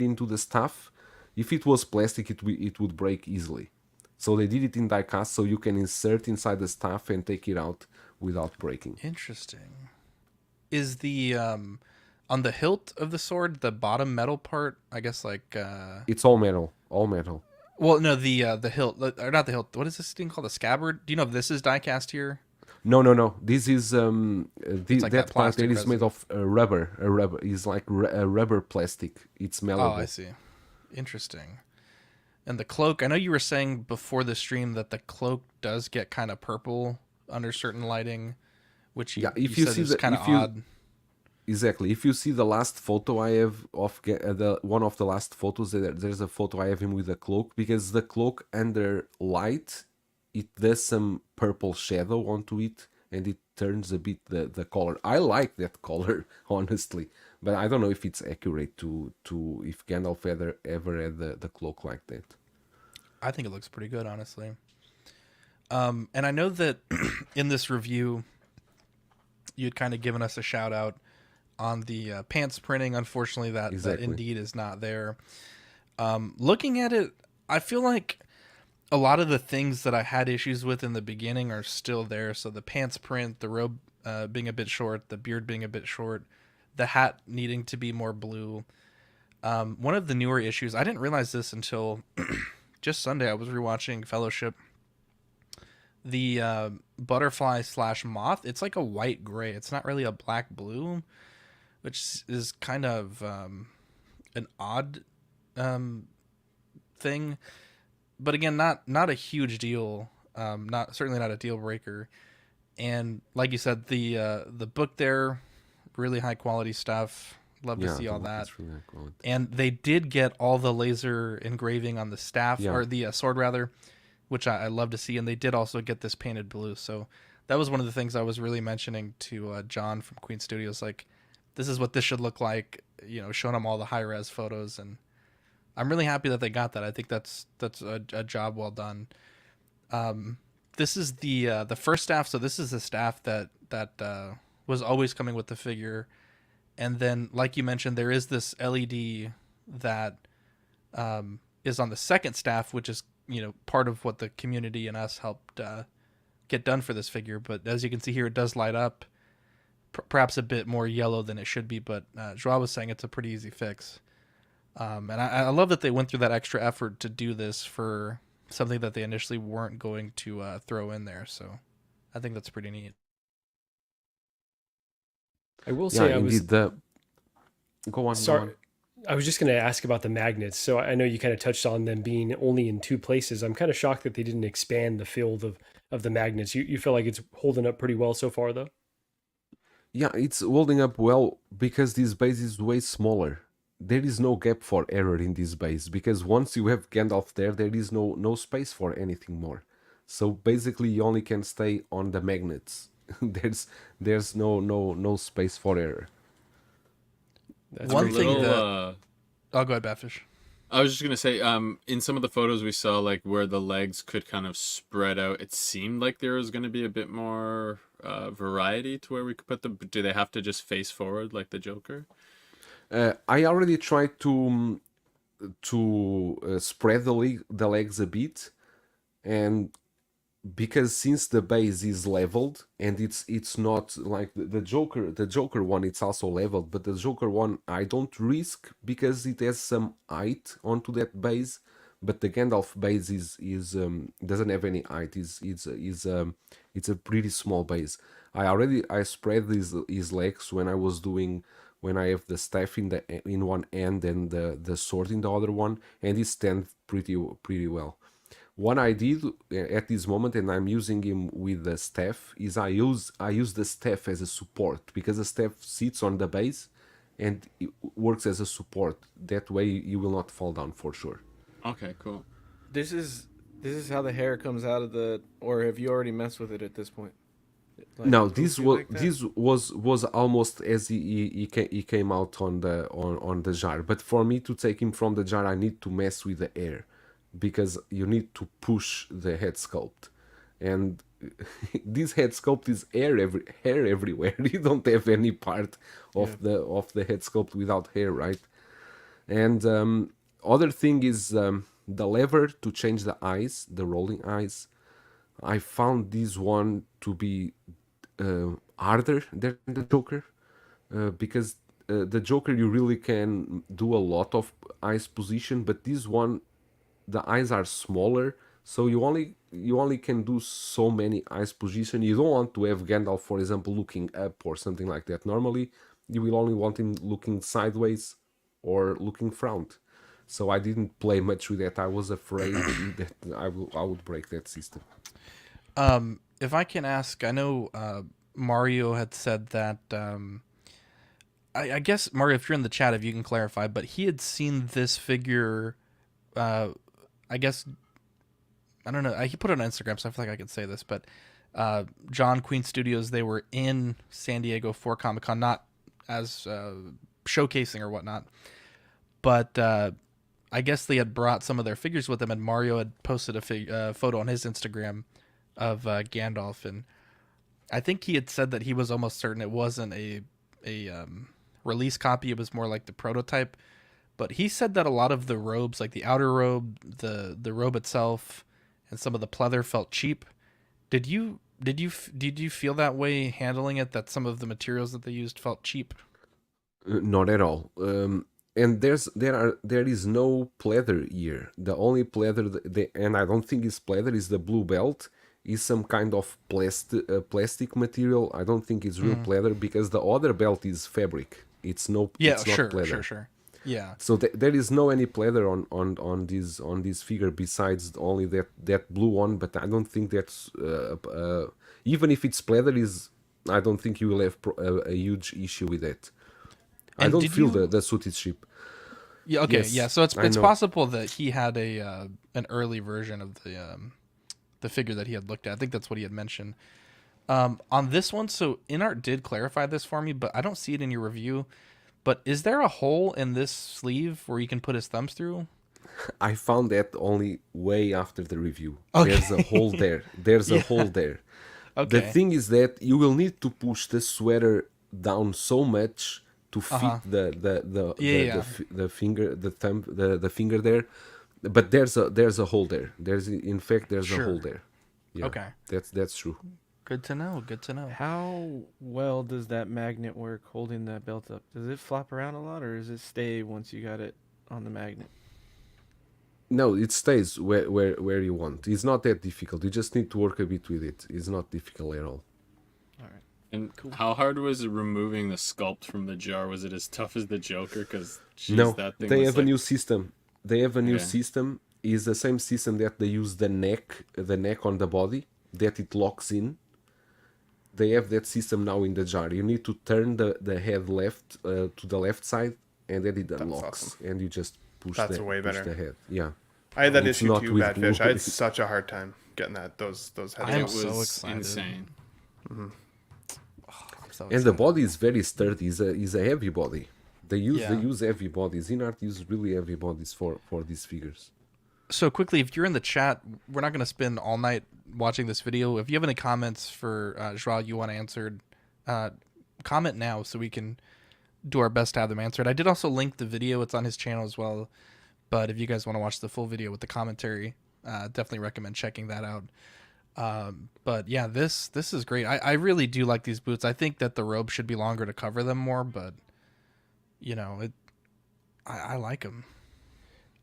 into the staff. If it was plastic, it would break easily. So they did it in die cast, so you can insert inside the staff and take it out without breaking. Interesting. Is the on the hilt of the sword the bottom metal part? I guess like It's all metal, all metal. well, no, the hilt or not the hilt. What is this thing called? The scabbard? Do you know if this is die cast here? No. This is like that that part plastic that is made resin. of rubber. A rubber is like a rubber plastic. It's malleable. Oh, I see. Interesting. And the cloak, I know you were saying before the stream that the cloak does get kind of purple under certain lighting, which if you said see is the kind of if you odd. exactly if you see the last photo I have of the one of the last photos, there's a photo I have him with a cloak, because the cloak under light it does some purple shadow onto it and it turns a bit the color. I like that color honestly, but I don't know if it's accurate to if Gandalf ever had the cloak like that. I think it looks pretty good, honestly. And I know that in this review, you'd kind of given us a shout out on the pants printing. Unfortunately, that indeed is not there. Looking at it, I feel like a lot of the things that I had issues with in the beginning are still there. So the pants print, the robe being a bit short, the beard being a bit short, the hat needing to be more blue. One of the newer issues, I didn't realize this until just Sunday. I was rewatching Fellowship. The butterfly / moth, it's like a white gray. It's not really a black blue, which is kind of an odd thing. But again, not a huge deal. Certainly not a deal breaker. And like you said, the book there, really high quality stuff. Love to see all that. Really high quality. And they did get all the laser engraving on the staff, or the sword rather, which I love to see. And they did also get this painted blue. So that was one of the things I was really mentioning to John from Queen Studios. Like, this is what this should look like, showing them all the high res photos. And I'm really happy that they got that. I think that's a job well done. This is the first staff. So this is the staff that was always coming with the figure. And then, like you mentioned, there is this LED that is on the second staff, which is, part of what the community and us helped get done for this figure. But as you can see here, it does light up, perhaps a bit more yellow than it should be. But Joao was saying it's a pretty easy fix. And I love that they went through that extra effort to do this for something that they initially weren't going to throw in there. So I think that's pretty neat. I will say, Go on. Sorry, I was just going to ask about the magnets. So I know you kind of touched on them being only in 2 places. I'm kind of shocked that they didn't expand the field of the magnets. You feel like it's holding up pretty well so far, though? Yeah, it's holding up well because this base is way smaller. There is no gap for error in this base, because once you have Gandalf there is no space for anything more. So basically you only can stay on the magnets. there's no space for error. That's one thing little, that I'll go ahead, Batfish. I was just gonna say, in some of the photos we saw, like where the legs could kind of spread out, it seemed like there was gonna be a bit more variety to where we could put them. Do they have to just face forward like the Joker? I already tried to spread the legs a bit, and because since the base is leveled and it's not like the Joker one, it's also leveled, but the Joker one I don't risk because it has some height onto that base, but the Gandalf base is doesn't have any height. It's a pretty small base. I spread his legs when I have the staff in one end and the sword in the other one, and it stands pretty well. What I did at this moment, and I'm using him with the staff, is I use the staff as a support, because the staff sits on the base and it works as a support. That way you will not fall down for sure. Okay, cool. This is how the hair comes out of the, or have you already messed with it at this point? Like, no, this was almost as he came out on the jar. But for me to take him from the jar, I need to mess with the air, because you need to push the head sculpt, and this head sculpt is hair everywhere. You don't have any part of the head sculpt without hair, right? And other thing is the lever to change the eyes, the rolling eyes. I found this one to be harder than the Joker, because the Joker you really can do a lot of eyes position, but this one the eyes are smaller, so you only can do so many eyes position. You don't want to have Gandalf, for example, looking up or something like that. Normally you will only want him looking sideways or looking front. So I didn't play much with that. I was afraid that I would break that system. If I can ask, I know Mario had said that. I guess Mario, if you're in the chat, if you can clarify, but he had seen this figure. I guess I don't know. He put it on Instagram, so I feel like I could say this, but John Queen Studios, they were in San Diego for Comic-Con, not as showcasing or whatnot, but I guess they had brought some of their figures with them, and Mario had posted a photo on his Instagram of Gandalf, and I think he had said that he was almost certain it wasn't a release copy. It was more like the prototype. But he said that a lot of the robes, like the outer robe, the robe itself, and some of the pleather felt cheap. Did you feel that way handling it? That some of the materials that they used felt cheap? Not at all. And there is no pleather here. The only pleather, and I don't think it's pleather, is the blue belt. Is some kind of plastic material. I don't think it's real pleather, because the other belt is fabric. It's not pleather. Sure. Yeah. So there is no any pleather on this figure besides only that blue one. But I don't think that's even if it's pleather, I don't think you will have a huge issue with that. I don't feel the suit is cheap. Yeah. Okay. Yes, yeah. So it's possible that he had an early version of the figure that he had looked at. I think that's what he had mentioned. On this one, so Inart did clarify this for me, but I don't see it in your review. But is there a hole in this sleeve where you can put his thumbs through? I found that only way after the review. Okay. There's a hole there. There's a hole there. Okay. The thing is that you will need to push the sweater down so much to fit the finger, the thumb, the finger there. But there's a hole there. There's a hole there. Yeah, okay. That's true. Good to know. Good to know. How well does that magnet work holding that belt up? Does it flop around a lot, or does it stay once you got it on the magnet? No, it stays where you want. It's not that difficult. You just need to work a bit with it. It's not difficult at all. All right. And how hard was removing the sculpt from the jar? Was it as tough as the Joker? Because no, that thing they was have a new system. They have a new system. It's the same system that they use the neck on the body, that it locks in. They have that system now in the jar. You need to turn the head left to the left side, and then it unlocks, awesome. And you just push way better. the head. Yeah. I had that It's issue not too, with Bad Fish. blue. I had such a hard time getting those heads. I'm it so was excited. insane. Oh, I'm so And the excited. body is very sturdy. It's a heavy body. They use heavy bodies. Inart use really heavy bodies for these figures. So quickly, if you're in the chat, we're not going to spend all night watching this video. If you have any comments for Joao you want answered, comment now so we can do our best to have them answered. I did also link the video. It's on his channel as well. But if you guys want to watch the full video with the commentary, definitely recommend checking that out. But yeah, this is great. I really do like these boots. I think that the robe should be longer to cover them more, but you know, I like them.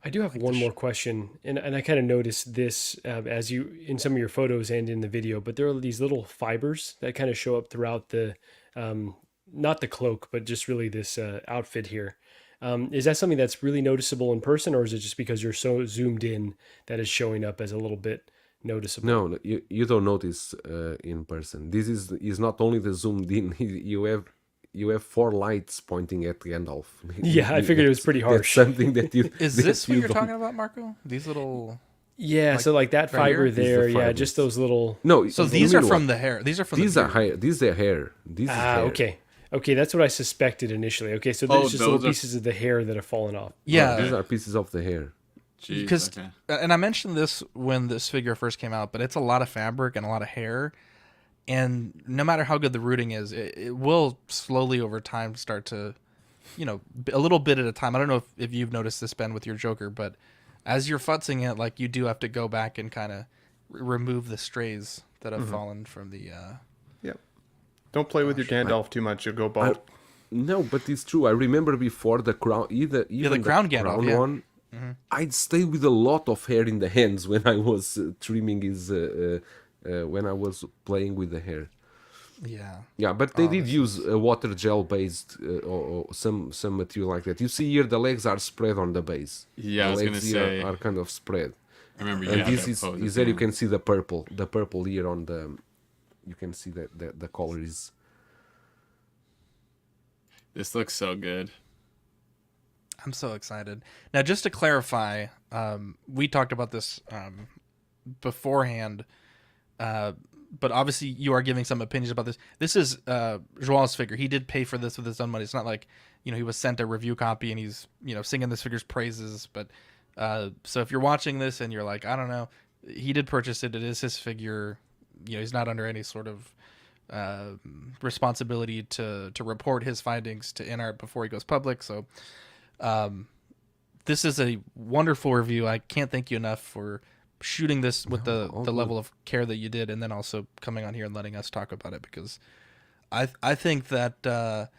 I do have one more question, and I kind of noticed this as you in some of your photos and in the video, but there are these little fibers that kind of show up throughout the, not the cloak, but just really this outfit here. Is that something that's really noticeable in person, or is it just because you're so zoomed in that is showing up as a little bit noticeable? No, you don't notice in person. This is not only the zoomed in. You have 4 lights pointing at Gandalf. Yeah, I figured it was pretty harsh. That's something that you... Is this what you're talking about, Marco? These little... Yeah, so like that right fiber here? there, yeah, just those little... No, so these are from the hair. These are from these the are hair. These are hair. This is hair. Okay, that's what I suspected initially. Okay, so there's just little pieces of the hair that have fallen off. Yeah. These are pieces of the hair. Jeez, because okay. and I mentioned this when this figure first came out, but it's a lot of fabric and a lot of hair, and no matter how good the rooting is, it will slowly over time start to, a little bit at a time. I don't know if you've noticed this, Ben, with your Joker, but as you're futzing it, like, you do have to go back and kind of remove the strays that have fallen from the. Yep. Don't play with your Gandalf too much; you'll go bald. No, but it's true. I remember before the crown, even the crown Gandalf, one. I'd stay with a lot of hair in the hands when I was trimming his, when I was playing with the hair. Yeah. Yeah, but they did use a water gel based or some material like that. You see here the legs are spread on the base. Yeah, the I was legs gonna here say. are kind of spread. I remember. And Yeah, this that is there. You can see the purple here on the. You can see that the color is. This looks so good. I'm so excited. Now, just to clarify, we talked about this beforehand, but obviously you are giving some opinions about this. This is Joel's figure. He did pay for this with his own money. It's not like, he was sent a review copy and he's, singing this figure's praises. But so if you're watching this and you're like, I don't know, he did purchase it. It is his figure. He's not under any sort of responsibility to report his findings to Inart before he goes public. So this is a wonderful review. I can't thank you enough for shooting this with the level of care that you did, and then also coming on here and letting us talk about it, because I think that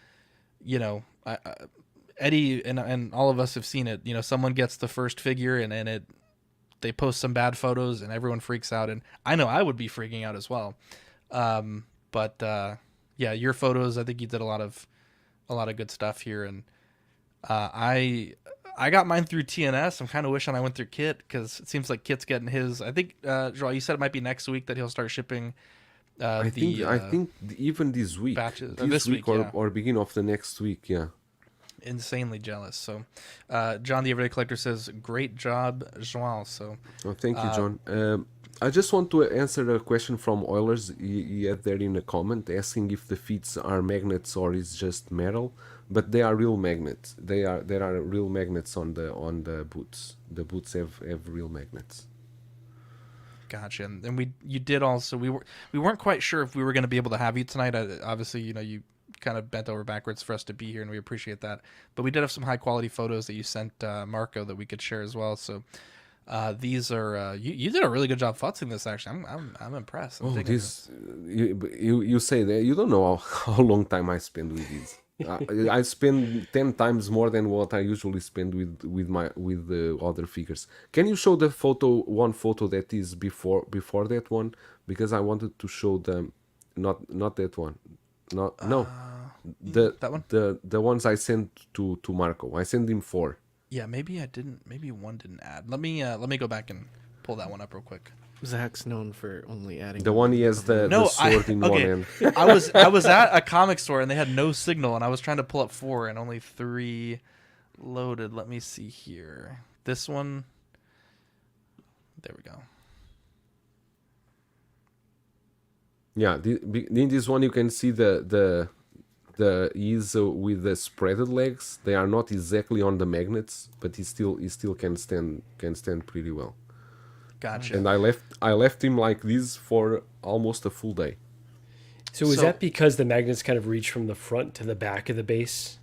Eddie and all of us have seen it. Someone gets the first figure and they post some bad photos and everyone freaks out, and I know I would be freaking out as well. But yeah, your photos, I think you did a lot of good stuff here, and I got mine through TNS. I'm kind of wishing I went through Kit, because it seems like Kit's getting his. I think Joel, you said it might be next week that he'll start shipping. I think even this week, batches, this week or beginning of the next week. Yeah. Insanely jealous. So, John the Everyday Collector says, "Great job, Joel." So, thank you, John. I just want to answer a question from Oilers. He had there in a comment asking if the feet are magnets or is just metal, but they are real magnets. There are real magnets on the boots. The boots have real magnets. Gotcha. And you did also. We weren't quite sure if we were going to be able to have you tonight. Obviously, you kind of bent over backwards for us to be here, and we appreciate that. But we did have some high quality photos that you sent Marco that we could share as well. So. These are you did a really good job futzing this. Actually, I'm impressed. You say that you don't know how long time I spend with these. I spend 10 times more than what I usually spend with the other figures. Can you show the one photo that is before that one, because I wanted to show them not that one. That one? The ones I sent to Marco. I sent him 4. Yeah, maybe I didn't. Maybe one didn't add. Let me go back and pull that one up real quick. Zach's known for only adding the one he has the sword in one end. I was at a comic store and they had no signal, and I was trying to pull up 4 and only 3 loaded. Let me see here. This one. There we go. Yeah, in this one you can see the ease with the spreaded legs. They are not exactly on the magnets, but he still can stand pretty well. Gotcha. And I left him like this for almost a full day. So is that because the magnets kind of reach from the front to the back of the base?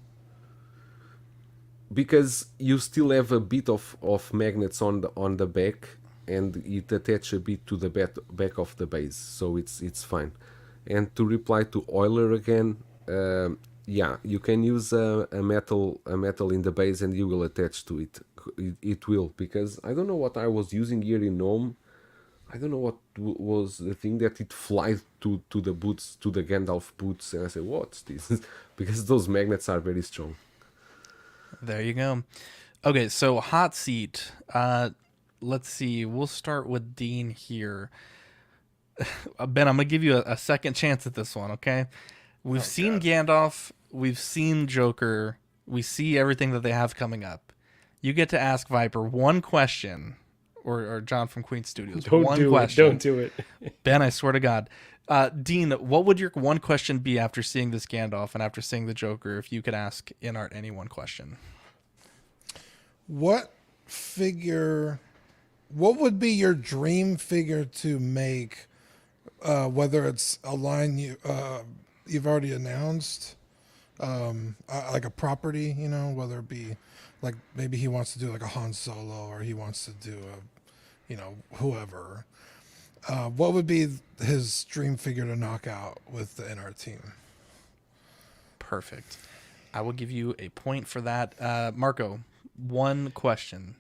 Because you still have a bit of magnets on the back, and it attach a bit to the back of the base, so it's fine. And to reply to Euler again. Yeah, you can use a metal in the base and you will attach to it. It will, because I don't know what I was using here in Gnome. I don't know what was the thing that it flies to the boots, to the Gandalf boots, and I said, what's this? Because those magnets are very strong. There you go. Okay, so hot seat. Let's see. We'll start with Dean here. Ben, I'm gonna give you a second chance at this one, okay? We've seen Gandalf, we've seen Joker, we see everything that they have coming up. You get to ask Viper one question, or John from Queen Studios. Don't do it. Ben, I swear to God. Dean, what would your one question be after seeing this Gandalf and after seeing the Joker, if you could ask Inart any one question? What figure, what would be your dream figure to make, whether it's a line you've already announced, like a property, you know, whether it be like maybe he wants to do like a Han Solo or he wants to do a, you know, whoever. What would be his dream figure to knock out with the Inart team? Perfect. I will give you a point for that. Marco, one question.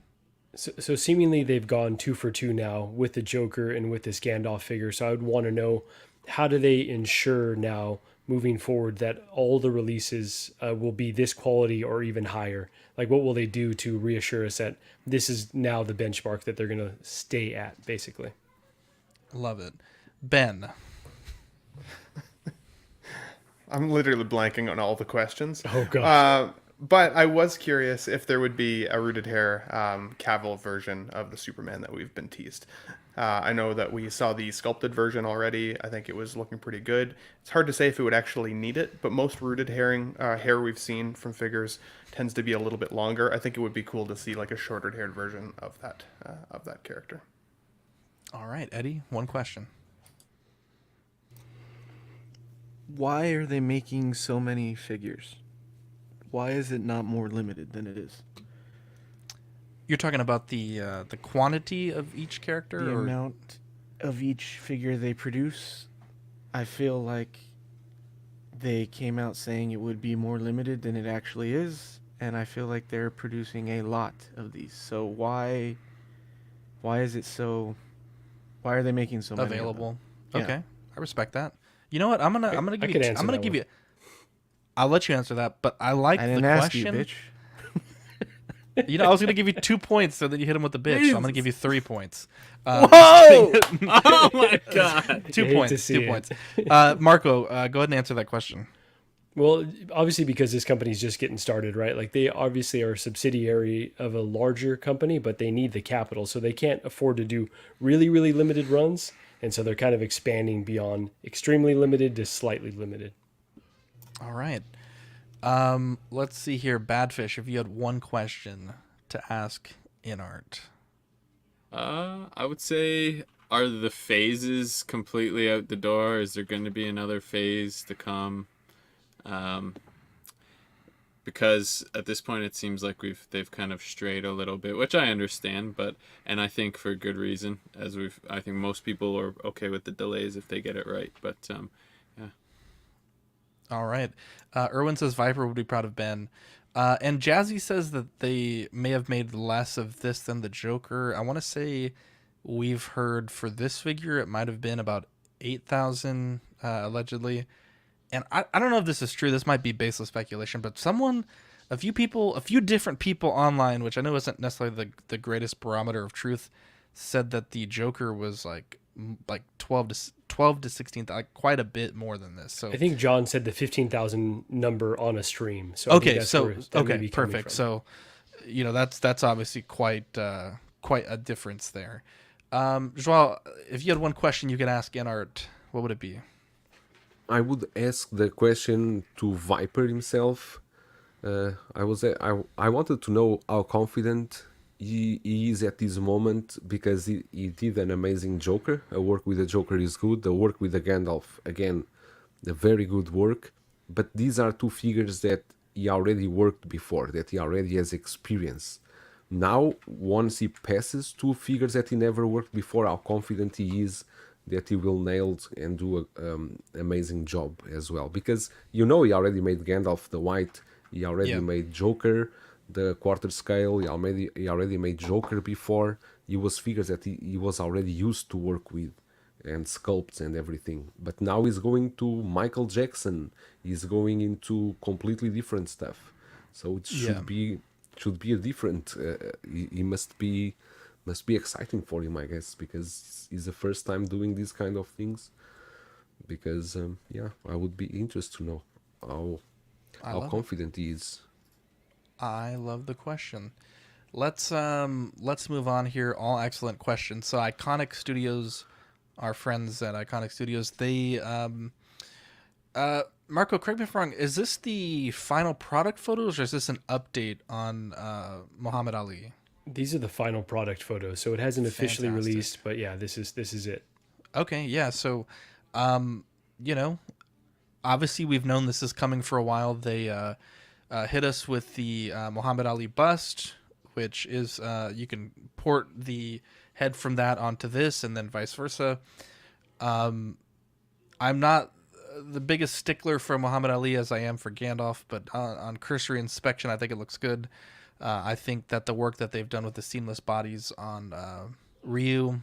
So seemingly they've gone 2 for 2 now with the Joker and with this Gandalf figure. So I would want to know, how do they ensure now moving forward that all the releases will be this quality or even higher? Like, what will they do to reassure us that this is now the benchmark that they're going to stay at, basically? Love it. Ben. I'm literally blanking on all the questions. Oh, God. But I was curious if there would be a rooted hair Cavill version of the Superman that we've been teased. I know that we saw the sculpted version already. I think it was looking pretty good. It's hard to say if it would actually need it, but most rooted hair we've seen from figures tends to be a little bit longer. I think it would be cool to see like a shorter haired version of that character. All right, Eddie, one question. Why are they making so many figures? Why is it not more limited than it is? You're talking about the quantity of each character, The or amount of each figure they produce. I feel like they came out saying it would be more limited than it actually is, and I feel like they're producing a lot of these. So why is it so? Why are they making so many available? Yeah. Okay, I respect that. You know what? I'm gonna give you. I'm gonna give one. you. I'll let you answer that, but I like I the didn't ask question. you, bitch. You know, I was gonna give you 2 points so that you hit him with the bitch. So I'm gonna give you 3 points. Whoa! Oh my God! 2 points. 2 points. Marco, go ahead and answer that question. Well, obviously, because this company's just getting started, right? Like, they obviously are a subsidiary of a larger company, but they need the capital, so they can't afford to do really, really limited runs. And so they're kind of expanding beyond extremely limited to slightly limited. All right. Let's see here. Badfish, if you had one question to ask Inart. I would say, are the phases completely out the door? Is there going to be another phase to come? Because at this point it seems like they've kind of strayed a little bit, which I understand, and I think for good reason, I think most people are okay with the delays if they get it right, but yeah. All right. Erwin says Viper would be proud of Ben. And Jazzy says that they may have made less of this than the Joker. I want to say we've heard for this figure it might have been about 8,000 allegedly. And I don't know if this is true. This might be baseless speculation, but a few different people online, which I know isn't necessarily the greatest barometer of truth, said that the Joker was like 12 to 16, like quite a bit more than this. So I think John said the 15,000 number on a stream. So I okay, think that's so where that may okay, be coming perfect. from. So you know that's obviously quite a difference there. Joao, if you had one question you could ask Inart, what would it be? I would ask the question to Viper himself. I wanted to know how confident he is at this moment, because he did an amazing Joker. A work with the Joker is good. The work with the Gandalf, again, a very good work. But these are two figures that he already worked before, that he already has experience. Now, once he passes two figures that he never worked before, how confident he is that he will nail and do an amazing job as well. Because, you know, he already made Gandalf the White, he already made Joker, the quarter scale, he already made Joker before. He was figures that he was already used to work with, and sculpts and everything. But now he's going to Michael Jackson, he's going into completely different stuff. So it should be a different, he must be exciting for him, I guess, because it's the first time doing these kind of things. Because I would be interested to know how confident he is. I love the question. Let's move on here. All excellent questions. So Iconic Studios, our friends at Iconic Studios, they Marco, correct me if I'm wrong, is this the final product photos or is this an update on Muhammad Ali? These are the final product photos, so it hasn't officially Fantastic. released, but yeah, this is it. Okay, yeah. So, you know, obviously we've known this is coming for a while. They hit us with the Muhammad Ali bust, which is you can port the head from that onto this, and then vice versa. I'm not the biggest stickler for Muhammad Ali as I am for Gandalf, but on cursory inspection, I think it looks good. I think that the work that they've done with the seamless bodies on Ryu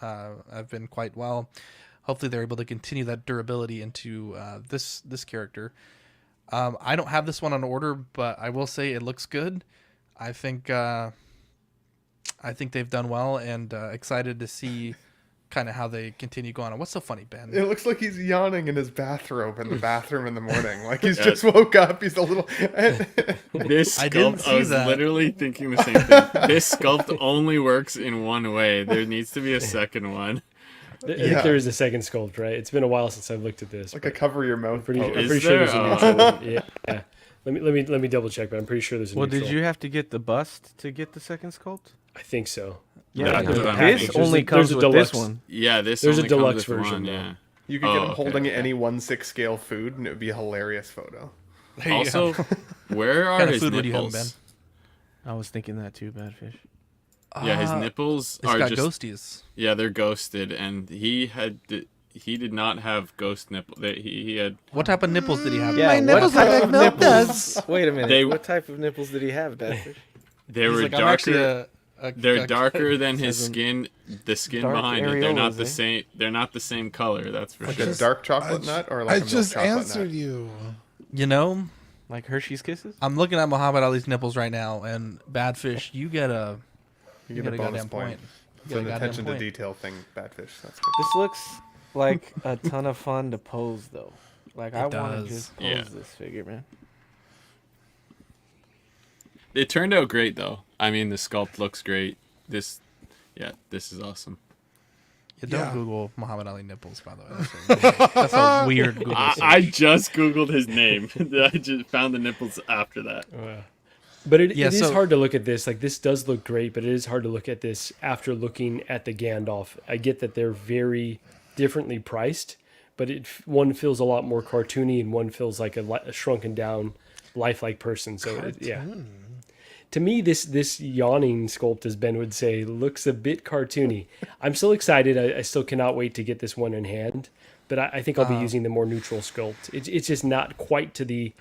have been quite well. Hopefully, they're able to continue that durability into this character. I don't have this one on order, but I will say it looks good. I think they've done well, and excited to see kind of how they continue going on. What's so funny, Ben? It looks like he's yawning in his bathrobe in the bathroom in the morning. Like he's just woke up. He's a little. This I didn't sculpt, see I was that. literally thinking the same thing. This sculpt only works in one way. There needs to be a second one. I think there is a second sculpt, right? It's been a while since I've looked at this. Like a cover your mouth. I'm pretty Is sure there? there's a neutral one. Yeah. Let me double check, but I'm pretty sure there's a Well, neutral. did you have to get the bust to get the second sculpt? I think so. Yeah, That's what I'm this thinking. only There's comes a with deluxe. this one. Yeah, this There's a only comes deluxe with version, one, though. yeah. You could get him okay. holding any 1/6 scale food, and it would be a hilarious photo. There you Also, go. where are kind of his food would you have, nipples? I was thinking that too, Badfish. Yeah, his nipples It's are got just ghosties. yeah, they're ghosted, and he did not have ghost nipple. He had What type of nipples did he have? Yeah, My nipples are like milk nipples? Wait a minute. They- what type of nipples did he have, Badfish? they He's were like, I'm actually darker. They're a- darker than his Has skin. The skin dark behind it. They're not areolas, the eh? same. They're not the same color. That's for Like sure. a dark chocolate nut, or like I a milk just chocolate answered nut. you. You know, Like Hershey's Kisses? I'm looking at Muhammad Ali's nipples right now, and Badfish, you get a You you get get a a bonus goddamn point. point. It's You an get a attention goddamn to point. detail thing, Badfish. That's good. This looks like a ton of fun to pose, though. Like, I It want to does. just pose Yeah. this figure, man. It turned out great though. I mean, the sculpt looks great. This is awesome. You don't Yeah. Google Muhammad Ali nipples, by the way. That's a weird Google search. I just googled his name. I just found the nipples after that. But it Yeah, is so- hard to look at this. Like, this does look great, but it is hard to look at this after looking at the Gandalf. I get that they're very differently priced, but one feels a lot more cartoony and one feels like a shrunken down, lifelike person. So, yeah. To me, this yawning sculpt, as Ben would say, looks a bit cartoony. I'm still excited. I still cannot wait to get this one in hand, but I think I'll be using the more neutral sculpt. It's just not quite to the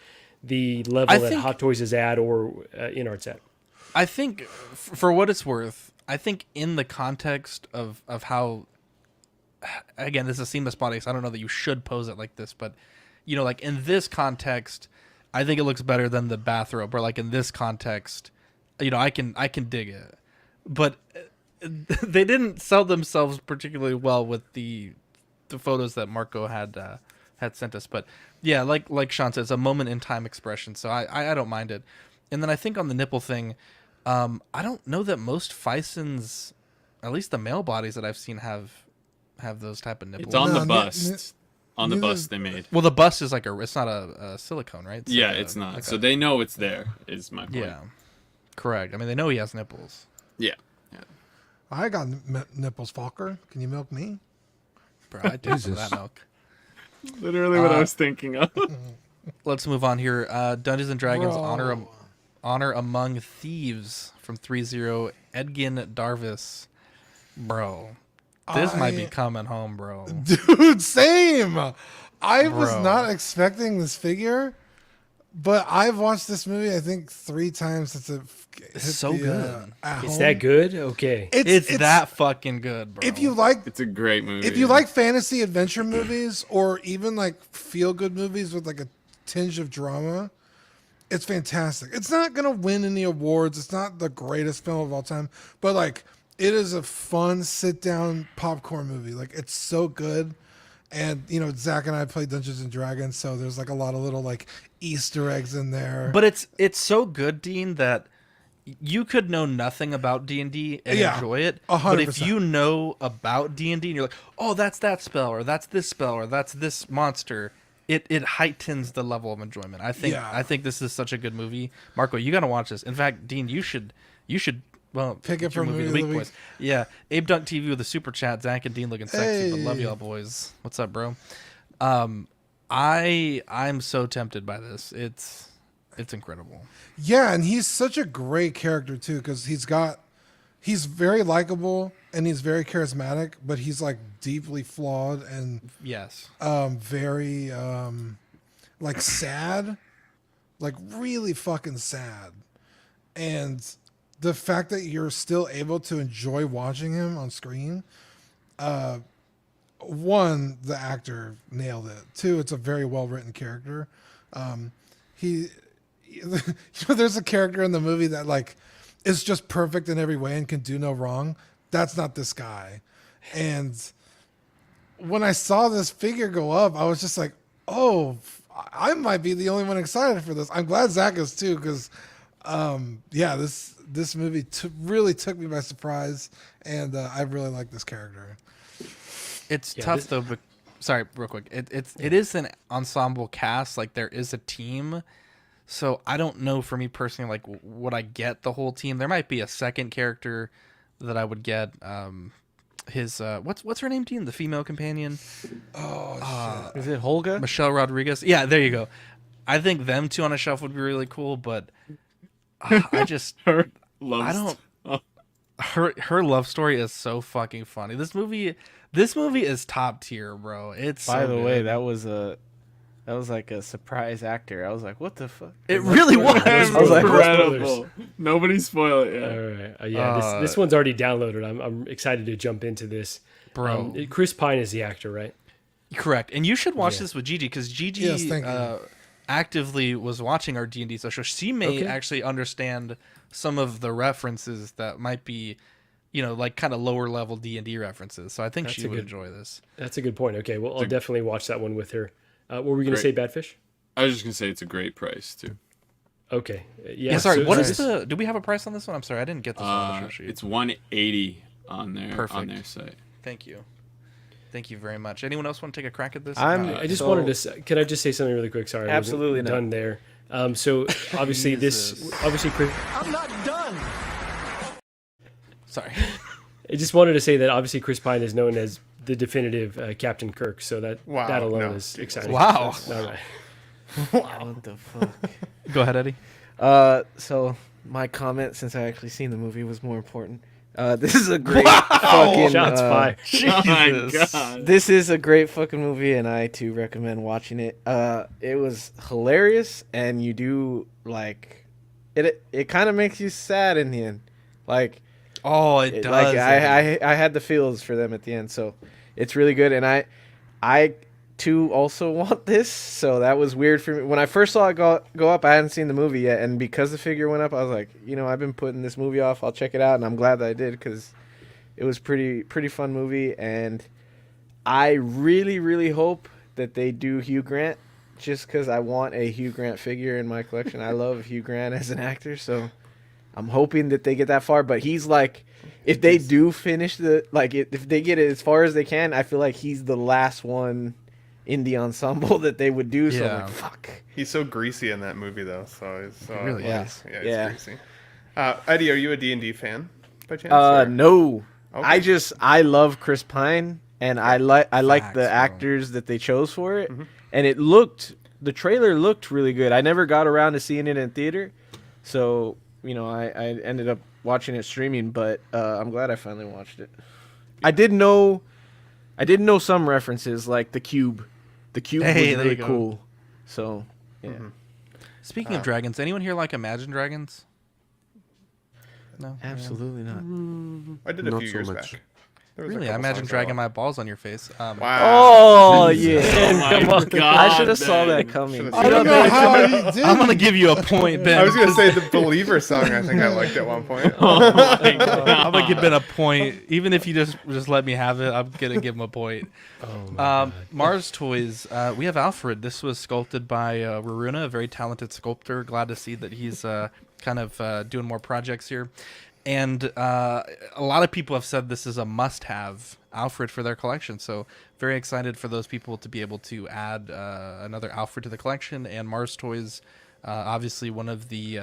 level I that think- Hot Toys is at or Inart's at. I think, for what it's worth, I think in the context of how, again, this is a seamless body, so I don't know that you should pose it like this, but, you know, like in this context, I think it looks better than the bathrobe, or like in this context, you know, I can dig it. But they didn't sell themselves particularly well with the photos that Marco had sent us. But yeah, like Sean said, it's a moment in time expression, so I don't mind it. And then I think on the nipple thing, I don't know that most Fisons, at least the male bodies that I've seen, have those type of nipples. It's on No, the bust. On the bust they made. Well, the bust is like it's not a silicone, right? It's Yeah, like it's not. like So they know it's there. Is my point. yeah, correct. I mean, they know he has nipples. Yeah. I got nipples, Falker. Can you milk me? Bro, I do some of that milk. Literally what I was thinking of. Let's move on here. Dungeons and Dragons Bro. Honor Among Thieves from 3.0 Edgin Darvis. Bro, this might be coming home, bro. Dude, same. I was Bro. not expecting this figure, but I've watched this movie, I think, 3 times since it hit It's so the, good. at It's home. that good? Okay. It's that fucking good, bro. If you like It's a great movie. If you like fantasy adventure movies or even like feel good movies with like a tinge of drama, it's fantastic. It's not gonna win any awards. It's not the greatest film of all time, but like it is a fun sit down popcorn movie. Like it's so good. And you know, Zach and I play Dungeons and Dragons, so there's like a lot of little like Easter eggs in there. But it's so good, Dean, that you could know nothing about D&D and Yeah, enjoy it. 100%. But if you know about D&D and you're like, oh, that's that spell, or that's this spell, or that's this monster, it heightens the level of enjoyment. I think Yeah. I think this is such a good movie. Marco, you gotta watch this. In fact, Dean, you should Well, Pick it it's your from movie movie of of the week. boys. Yeah, Abe Dunk TV with a super chat. Zach and Dean looking sexy, but love Hey. y'all boys. What's up, bro? I'm so tempted by this. It's incredible. Yeah, and he's such a great character too, because he's very likable and he's very charismatic, but he's like deeply flawed and Yes. very like sad, like really fucking sad. And the fact that you're still able to enjoy watching him on screen, one, the actor nailed it. Two, it's a very well written character. There's a character in the movie that like is just perfect in every way and can do no wrong. That's not this guy. And when I saw this figure go up, I was just like, oh, I might be the only one excited for this. I'm glad Zach is too, because this movie really took me by surprise, and I really like this character. It's tough though. But sorry, real quick. It is an ensemble cast. Like there is a team. So I don't know for me personally, like would I get the whole team? There might be a second character that I would get. His what's her name, Dean? The female companion. Oh shit. Is it Holga? Michelle Rodriguez. Yeah, there you go. I think them two on a shelf would be really cool, but I just her love story is so fucking funny. This movie is top tier, bro. It's By so the good. way, that was like a surprise actor. I was like, what the fuck? It really was. I was like, Incredible. Nobody spoil it. Yeah. All right. This one's already downloaded. I'm excited to jump into this. Bro. Chris Pine is the actor, right? Correct. And you should watch this with Gigi, because Gigi Yes, thank you. Actively was watching our D&D social. She may actually understand some of the references that might be, like kind of lower level D&D references. So I think she would enjoy this. That's a good point. Okay, well, I'll definitely watch that one with her. What were we going to say, Badfish? I was just going to say it's a great price, too. Okay. Yeah, sorry. What is do we have a price on this one? I'm sorry, I didn't get this on the show sheet. It's $180 on their site. Thank you. Thank you very much. Anyone else want to take a crack at this? I just wanted to. Can I just say something really quick? Sorry, absolutely I wasn't done there. So obviously Chris. I'm not done. Sorry. I just wanted to say that obviously Chris Pine is known as the definitive Captain Kirk, so that alone is exciting. Wow. All right. What the fuck? Go ahead, Eddie. So my comment, since I actually seen the movie, was more important. This is a great fucking shots fired. Oh my God. This is a great fucking movie, and I too recommend watching it. It was hilarious, and you do like it. It kind of makes you sad in the end, like. Oh, it does. Like I had the feels for them at the end, so it's really good. And I too also want this, so that was weird for me when I first saw it go up. I hadn't seen the movie yet, and because the figure went up, I was like, I've been putting this movie off. I'll check it out, and I'm glad that I did, because it was pretty fun movie, and I really, really hope that they do Hugh Grant, just because I want a Hugh Grant figure in my collection. I love Hugh Grant as an actor, so I'm hoping that they get that far. But he's like, if they do finish if they get it as far as they can, I feel like he's the last one in the ensemble that they would do. So I'm like, fuck. He's so greasy in that movie, though. So it's really is. Yeah, he's greasy. Eddie, are you a D&D fan by chance? No. Okay. I love Chris Pine, and I like the actors that they chose for it, and the trailer looked really good. I never got around to seeing it in theater, so I ended up watching it streaming, but I'm glad I finally watched it. I didn't know some references, like the cube. The cube was really cool. So yeah. Speaking of dragons, anyone here like Imagine Dragons? No, absolutely not. I did a Not few so years much. back. There was a Really, I couple imagine songs dragging I my balls on your face. Wow. Oh yeah! Oh my God, I should have saw that coming. I don't know how he did. I'm gonna give you a point, Ben. I was gonna say the Believer song. I think I liked at one point. I'm gonna give Ben a point, even if you just let me have it. I'm gonna give him a point. Mars Toys. We have Alfred. This was sculpted by Raruna, a very talented sculptor. Glad to see that he's kind of doing more projects here. And a lot of people have said this is a must-have Alfred for their collection. So very excited for those people to be able to add another Alfred to the collection. And Mars Toys, obviously one of the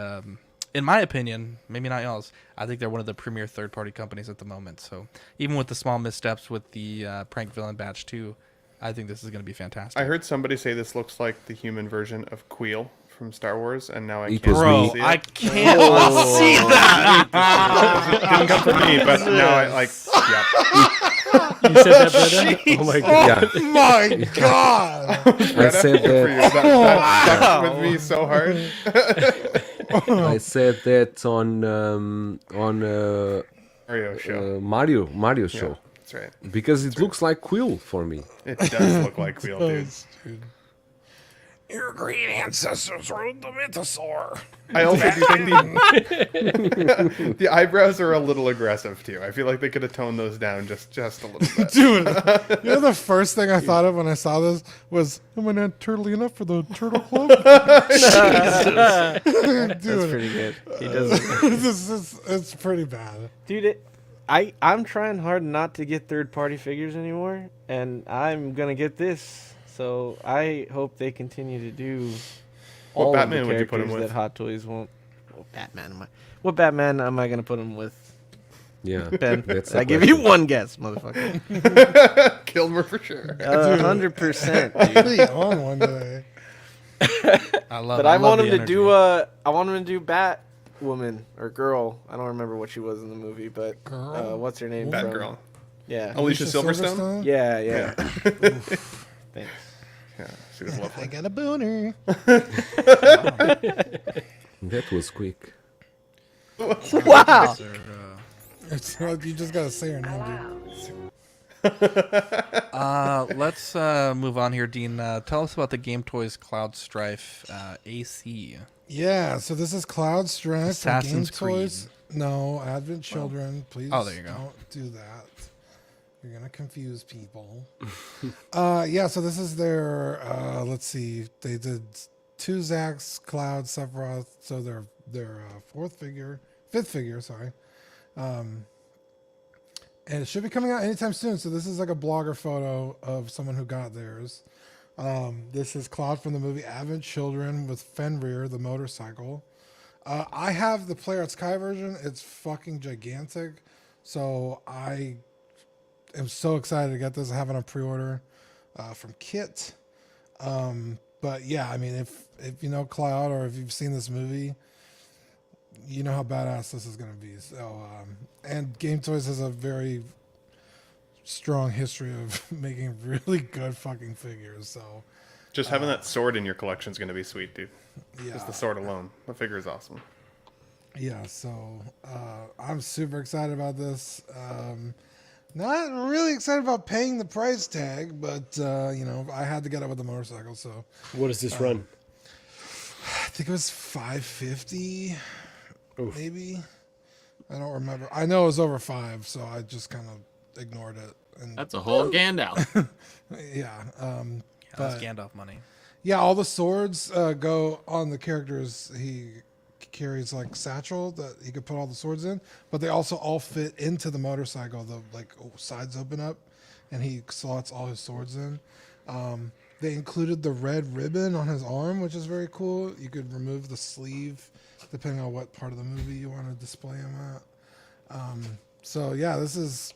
in my opinion, maybe not y'all's, I think they're one of the premier third-party companies at the moment. So even with the small missteps with the Prank Villain Batch 2, I think this is going to be fantastic. I heard somebody say this looks like the human version of Queel from Star Wars, and now I It can't was Bro, see it. I can't see that. Didn't come from me, but now I like. Yeah. You said that, brother? Oh my god. Oh my god! I said Good for you. that. That stuck with me so hard. I said that on Mario show. Mario show. That's right. Because it looks like Quill for me. It does look like Queel, dude. Your great ancestors rode the mythosaur. I also do think the eyebrows are a little aggressive too. I feel like they could have toned those down just a little bit. Dude, you know the first thing I thought of when I saw this was, am I not turtly enough for the turtle club? That's pretty good. He does. It's pretty bad. Dude, I'm trying hard not to get third-party figures anymore, and I'm gonna get this. So I hope they continue to do all What of the Batman would you put him characters with? that Hot Toys won't. What Batman am I gonna put him with? Yeah. Ben, that's I the give you question. one guess, motherfucker. Kilmer for sure. 100%. Dude. Be on one day. I love But it. I want love him the to do energy. I want him to do Batwoman or girl. I don't remember what she was in the movie, but what's her name? from- Batgirl. Yeah. Alicia Silverstone? Yeah. Thanks. Yeah, she was lovely. I got a booner. That was quick. Wow. It's like you just gotta say her name, dude. Let's move on here, Dean. Tell us about the Game Toys Cloud Strife AC. Yeah, so this is Cloud Strife from Assassin's Game Toys. No, Advent Children, please. Oh, there you go. Don't do that. You're gonna confuse people. Yeah, so this is their. Let's see, they did 2 Zax, Cloud, Sephiroth, so their fifth figure. Sorry, and it should be coming out anytime soon. So this is like a blogger photo of someone who got theirs. This is Cloud from the movie Advent Children with Fenrir, the motorcycle. I have the Player at Sky version. It's fucking gigantic. So I am so excited to get this. I have it on pre-order from Kit. But yeah, I mean, if you know Cloud or if you've seen this movie, you know how badass this is going to be. So, and Game Toys has a very strong history of making really good fucking figures. So Just having that sword in your collection is going to be sweet, dude. Yeah. Just the sword alone. The figure is awesome. Yeah, so I'm super excited about this. Not really excited about paying the price tag, but you know, I had to get it with the motorcycle. So What does this run? I think it was $550, maybe. I don't remember. I know it was over $5, so I just kind of ignored it. And That's a whole Gandalf. yeah, That's Gandalf money. yeah, all the swords go on the characters. He carries like satchel that he could put all the swords in, but they also all fit into the motorcycle. The sides open up, and he slots all his swords in. They included the red ribbon on his arm, which is very cool. You could remove the sleeve depending on what part of the movie you want to display him at. So yeah, this is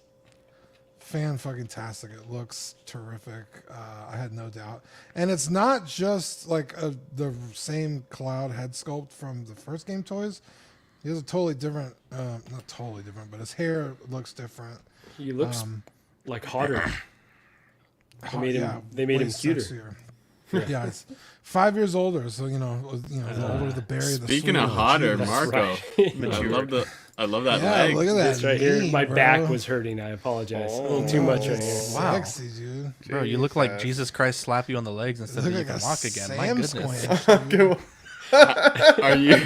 fan-fucking-tastic. It looks terrific. I had no doubt. And it's not just like the same Cloud head sculpt from the first Game Toys. He has a totally different, not totally different, but his hair looks different. He looks like hotter. They made way him cuter. sexier. Yeah, it's 5 years older, so you know, the older the berry, the Speaking of sweeter. hotter, That's Marco, right. I love that Yeah, leg. look at that. This right here. knee, My bro. back was hurting. I apologize. A little too much right here. Wow. Sexy, dude. Bro, you look like Jesus Christ slap you on the legs instead of Look you like can a walk again. My Sam goodness. squinch, dude. Are you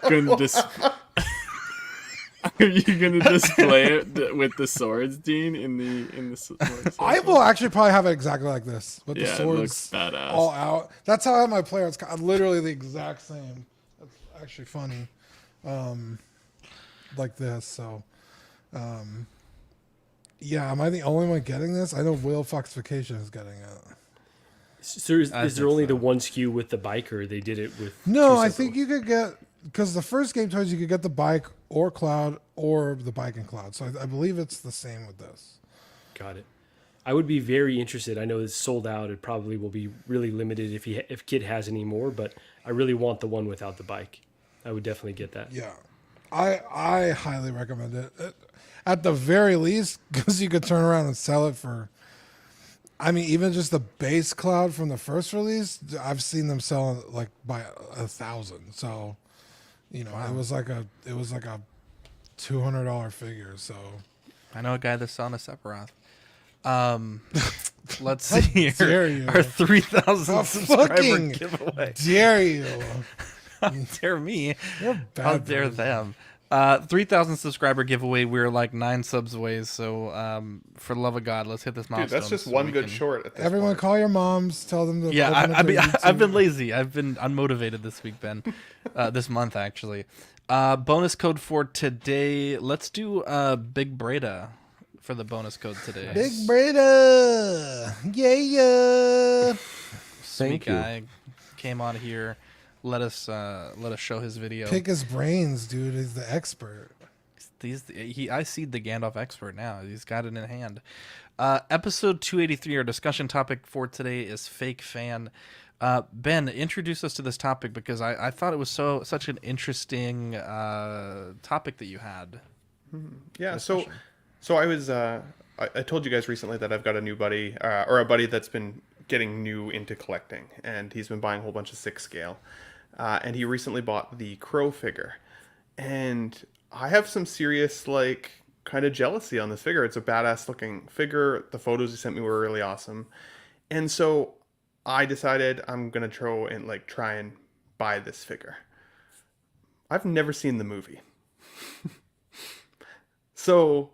going to Are you gonna display it with the swords, Dean? In the I will actually probably have it exactly like this, with the Yeah, it swords looks badass. all out. That's how I have my player. It's literally the exact same. That's actually funny, like this. So, yeah, am I the only one getting this? I know Will Foxification is getting it. So is there only the one SKU with the bike, or they did it with? No, two I separate think you could get because the first Game Toys you could get the bike or Cloud or the bike and Cloud. So I believe it's the same with this. Got it. I would be very interested. I know it's sold out. It probably will be really limited if Kid has any more, but I really want the one without the bike. I would definitely get that. Yeah, I highly recommend it. At the very least, because you could turn around and sell it for. I mean, even just the base Cloud from the first release, I've seen them sell like by 1,000. So, it was like a $200 figure. So, I know a guy that's selling a Sephiroth. Let's see here. Dare you. Our 3,000 subscriber giveaway. Dare you? How dare me? You're a bad How dare them? 3,000 subscriber giveaway. We're like 9 subs away. So, for the love of God, let's hit this milestone. Dude, that's just one good short. At this Everyone, point. call your moms. Tell them to. Yeah, open up their I've been YouTube. lazy. I've been unmotivated this week, Ben. This month, actually. Bonus code for today. Let's do Big Breda for the bonus code today. Big Breda. Yeah. Sweet Thank you. guy came on here. Let us show his video. Pick his brains, dude. He's the expert. I see the Gandalf expert now. He's got it in hand. Episode 283. Our discussion topic for today is fake fan. Ben, introduce us to this topic because I thought it was such an interesting topic that you had. Yeah. So I was I told you guys recently that I've got a new buddy or a buddy that's been getting new into collecting, and he's been buying a whole bunch of 6 scale. And he recently bought the Crow figure, and I have some serious kind of jealousy on this figure. It's a badass looking figure. The photos he sent me were really awesome, and so I decided I'm gonna try and buy this figure. I've never seen the movie, so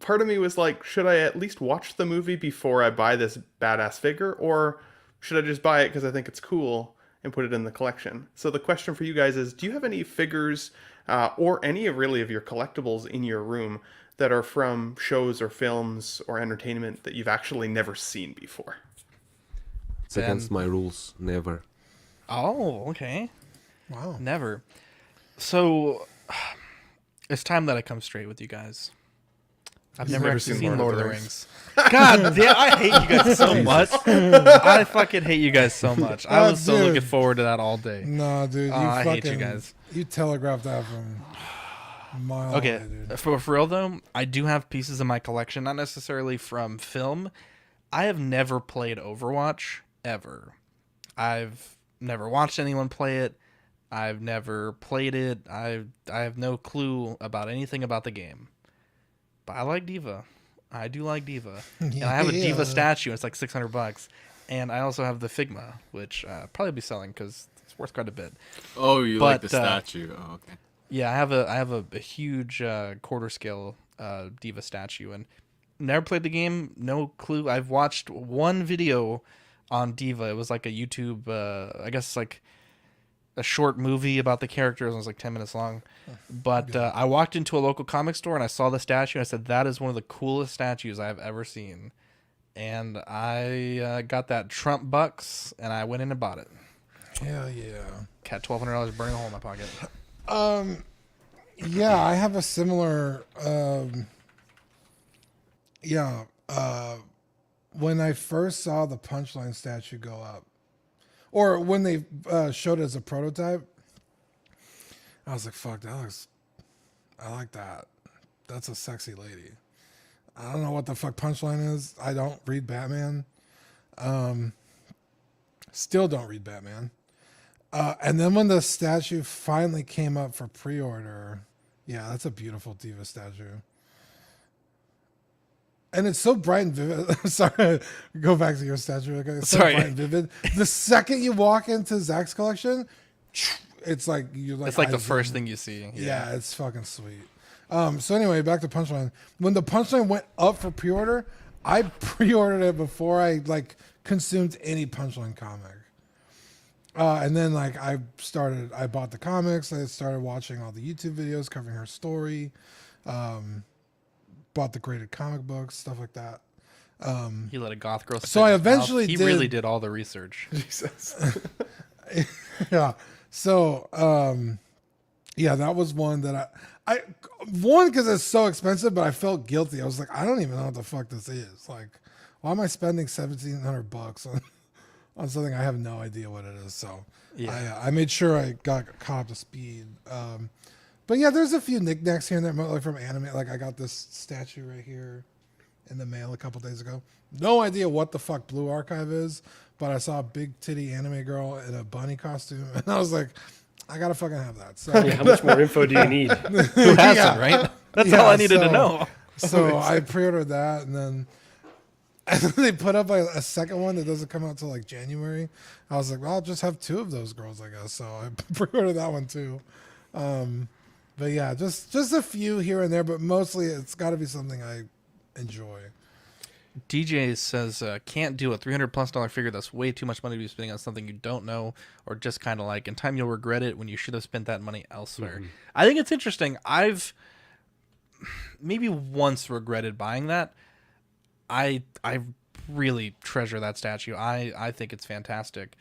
part of me was like, should I at least watch the movie before I buy this badass figure, or should I just buy it because I think it's cool and put it in the collection? So the question for you guys is, do you have any figures or any of your collectibles in your room that are from shows or films or entertainment that you've actually never seen before? It's against my rules. Never. Oh, okay. Wow. Never. So it's time that I come straight with you guys. I've never actually seen Lord of the Rings. God damn, I hate you guys so much. I fucking hate you guys so much. I was so looking forward to that all day. No, dude. I hate you guys. You telegraphed that from a mile Okay, away, dude. for real though, I do have pieces in my collection, not necessarily from film. I have never played Overwatch, ever. I've never watched anyone play it. I've never played it. I have no clue about anything about the game. But I like Diva. I do like Diva. And I have a Diva statue. It's like $600. And I also have the Figma, which I'll probably be selling because it's worth quite a bit. Oh, you like the statue. Oh, okay. Yeah, I have a huge quarter scale Diva statue and never played the game. No clue. I've watched one video on Diva. It was like a YouTube, I guess like a short movie about the characters. It was like 10 minutes long. But I walked into a local comic store and I saw the statue. And I said, that is one of the coolest statues I've ever seen. And I got that Trump bucks and I went in and bought it. Hell yeah. Had $1,200 burning a hole in my pocket. Yeah, I have a similar. When I first saw the Punchline statue go up, or when they showed it as a prototype, I was like, "Fuck, I like that. That's a sexy lady." I don't know what the fuck Punchline is. I don't read Batman. Still don't read Batman. And then when the statue finally came up for pre-order, yeah, that's a beautiful Diva statue. And it's so bright and vivid. Sorry, go back to your statue. Okay? It's so Sorry. bright and vivid. The second you walk into Zach's collection, it's like you're like. It's like the first thing you see. Yeah, it's fucking sweet. So anyway, back to Punchline. When the Punchline went up for pre-order, I pre-ordered it before I consumed any Punchline comic. And then I bought the comics. I started watching all the YouTube videos covering her story. Bought the graded comic books, stuff like that. He let a goth girl. So I eventually He really did all the research. Jesus. Yeah. So Yeah, that was one that I one because it's so expensive, but I felt guilty. I was like, I don't even know what the fuck this is. Like, why am I spending $1,700 on something I have no idea what it is? So yeah, I made sure I got caught up to speed. But yeah, there's a few knickknacks here and there, like from anime. Like I got this statue right here in the mail a couple days ago. No idea what the fuck Blue Archive is, but I saw a big titty anime girl in a bunny costume, and I was like, I gotta fucking have that. So how much more info do you need? Who hasn't, right? That's all I needed to know. So I pre-ordered that, and then they put up a second one that doesn't come out till like January. I was like, well, I'll just have 2 of those girls, I guess. So I pre-ordered that one too. But yeah, just a few here and there, but mostly it's got to be something I enjoy. DJ says, can't do a $300+ figure. That's way too much money to be spending on something you don't know or just kind of like. In time, you'll regret it when you should have spent that money elsewhere. Mm-hmm. I think it's interesting. I've maybe once regretted buying that. I really treasure that statue. I think it's fantastic.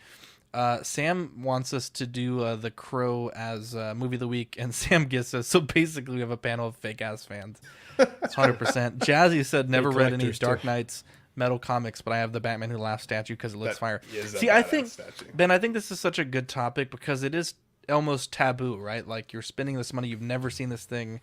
Sam wants us to do The Crow as movie of the week, and Sam gives us, so basically we have a panel of fake ass fans. It's 100%. Jazzy said never read any Dark Knight's Metal comics, but I have the Batman Who Laughs statue because it looks fire. See, I think Ben, I think this is such a good topic because it is almost taboo, right? Like you're spending this money, you've never seen this thing,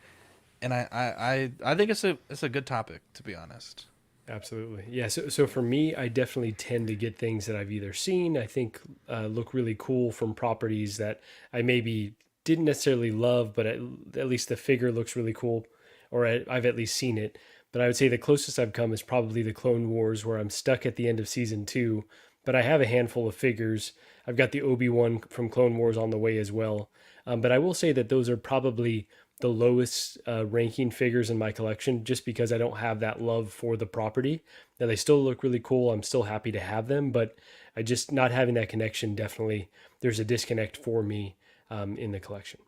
and I think it's a good topic, to be honest. Absolutely. Yeah. So for me, I definitely tend to get things that I've either seen, I think look really cool from properties that I maybe didn't necessarily love, but at least the figure looks really cool, or I've at least seen it. But I would say the closest I've come is probably the Clone Wars, where I'm stuck at the end of season 2, but I have a handful of figures. I've got the Obi-Wan from Clone Wars on the way as well. But I will say that those are probably the lowest ranking figures in my collection, just because I don't have that love for the property. Now they still look really cool. I'm still happy to have them, but I just not having that connection, definitely there's a disconnect for me in the collection.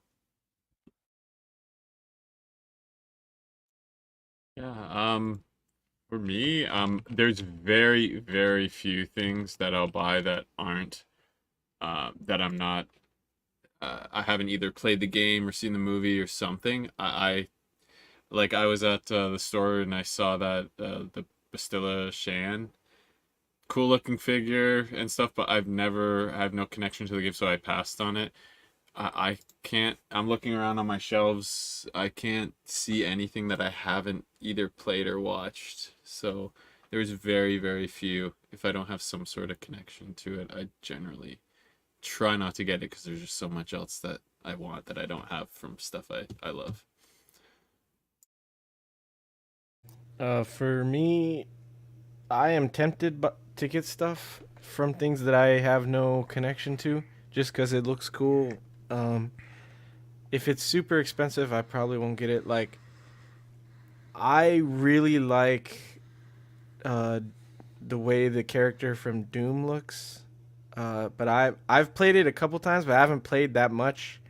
Yeah. For me, there's very, very few things that I'll buy that aren't that I'm not. I haven't either played the game or seen the movie or something. I was at the store and I saw that the Bastilla Shan, cool looking figure and stuff, but I have no connection to the game, so I passed on it. I can't. I'm looking around on my shelves. I can't see anything that I haven't either played or watched. So there's very, very few. If I don't have some sort of connection to it, I generally try not to get it because there's just so much else that I want that I don't have from stuff I love. For me, I am tempted to get stuff from things that I have no connection to just because it looks cool. If it's super expensive, I probably won't get it. Like, I really like the way the character from Doom looks. But I've played it a couple times, but I haven't played that much.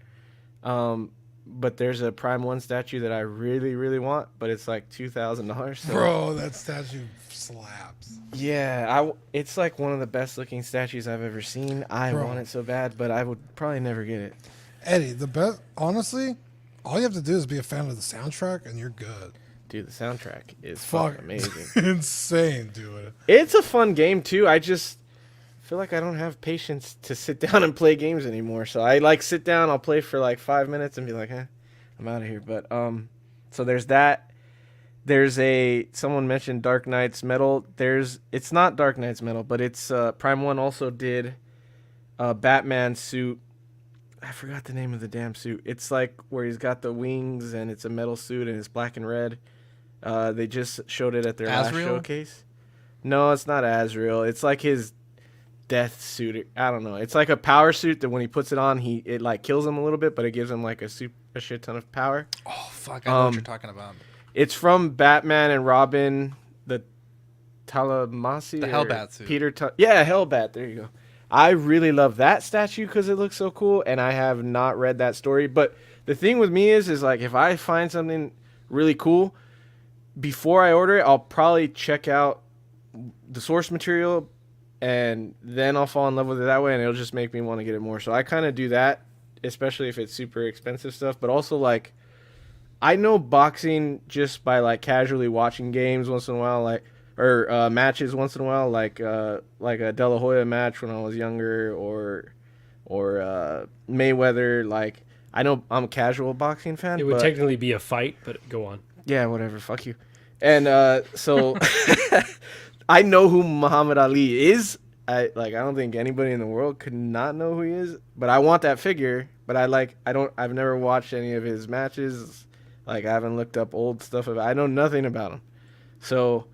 But there's a Prime 1 statue that I really, really want, but it's like $2,000. So. Bro, that statue slaps. Yeah, it's like one of the best looking statues I've ever seen. I want it so bad, but I would probably never get it. Eddie, the best, honestly, all you have to do is be a fan of the soundtrack and you're good. Dude, the soundtrack is fucking amazing. Insane, dude. It's a fun game too. I just feel like I don't have patience to sit down and play games anymore. So I sit down, I'll play for like 5 minutes and be like, I'm out of here. But so there's that. There's someone mentioned Dark Knight's Metal. It's not Dark Knight's Metal, but it's Prime 1 also did a Batman suit. I forgot the name of the damn suit. It's like where he's got the wings and it's a metal suit and it's black and red. They just showed it at their last showcase. No, it's not Azrael. It's like his death suit. I don't know. It's like a power suit that when he puts it on, it like kills him a little bit, but it gives him like a shit ton of power. Oh fuck! I know what you're talking about. It's from Batman and Robin, the Talamasi. The Hellbat suit. Hellbat. There you go. I really love that statue because it looks so cool, and I have not read that story. But the thing with me is like if I find something really cool, before I order it, I'll probably check out the source material, and then I'll fall in love with it that way, and it'll just make me want to get it more. So I kind of do that especially if it's super expensive stuff. But also, like, I know boxing just by like casually watching games once in a while, like or matches once in a while, like a De La Hoya match when I was younger, or Mayweather. Like, I know I'm a casual boxing fan. It would but, technically be a fight, but go on. yeah, whatever. Fuck you. And so I know who Muhammad Ali is. I don't think anybody in the world could not know who he is. But I want that figure. But I've never watched any of his matches. Like, I haven't looked up old stuff I know nothing about him. So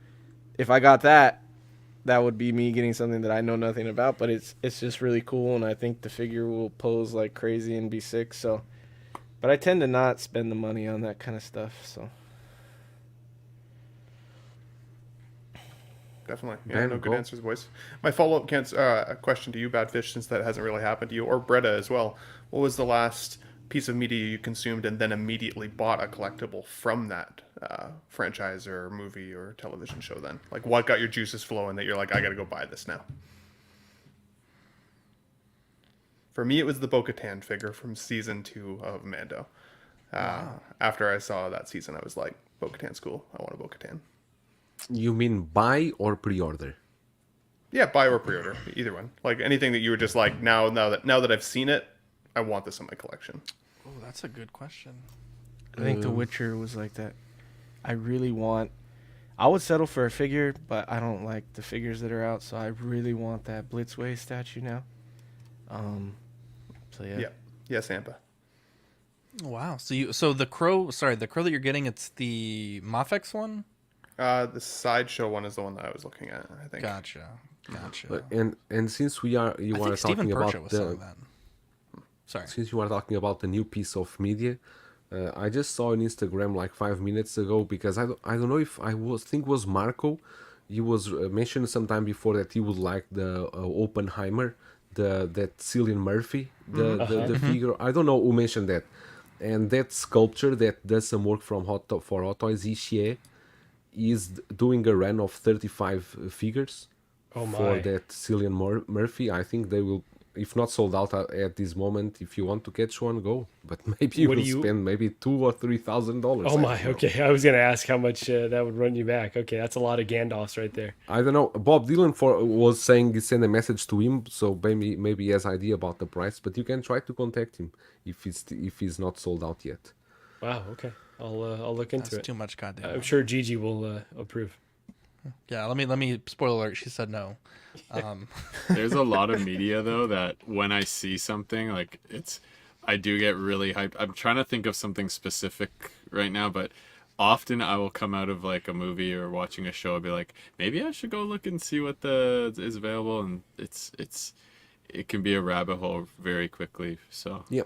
if I got that would be me getting something that I know nothing about. But it's just really cool, and I think the figure will pose like crazy and be sick. So, but I tend to not spend the money on that kind of stuff. So. Definitely. Yeah, no good answers, boys. My follow-up question to you, Badfish, since that hasn't really happened to you, or Bretta as well. What was the last piece of media you consumed and then immediately bought a collectible from that franchise or movie or television show then? Like, what got your juices flowing that you're like, I got to go buy this now? For me, it was the Bo-Katan figure from season 2 of Mando. After I saw that season, I was like, Bo-Katan's cool. I want a Bo-Katan. You mean buy or pre-order? Yeah, buy or pre-order, either one. Like anything that you were just like, now that I've seen it, I want this in my collection. Oh, that's a good question. I think The Witcher was like that. I would settle for a figure, but I don't like the figures that are out, so I really want that Blitzway statue now. So yeah. Yeah, Sampa. Wow. So the crow that you're getting, it's the Mafex one? The Sideshow one is the one that I was looking at, I think. Gotcha. And since you are talking about since you are talking about the new piece of media, I just saw on Instagram like 5 minutes ago, because I don't know if think it was Marco. He was mentioned sometime before that he would like the Oppenheimer, that Cillian Murphy, the figure. I don't know who mentioned that, and that sculpture that does some work for Hot Toys Ishii is doing a run of 35 figures for that Cillian Murphy. I think they will, if not sold out at this moment. If you want to catch one, go. But maybe you will spend maybe $2,000 or $3,000. Oh my, okay. I was gonna ask how much that would run you back. Okay, that's a lot of Gandalfs right there. I don't know. Bob Dylan was saying he sent a message to him, so maybe he has idea about the price. But you can try to contact him if he's not sold out yet. Wow. Okay. I'll look into it. That's too much goddamn. I'm sure Gigi will approve. Yeah, let me spoiler alert. She said no. There's a lot of media though that when I see something like I do get really hyped. I'm trying to think of something specific right now, but often I will come out of like a movie or watching a show and be like, maybe I should go look and see what is available, and it can be a rabbit hole very quickly. So yeah.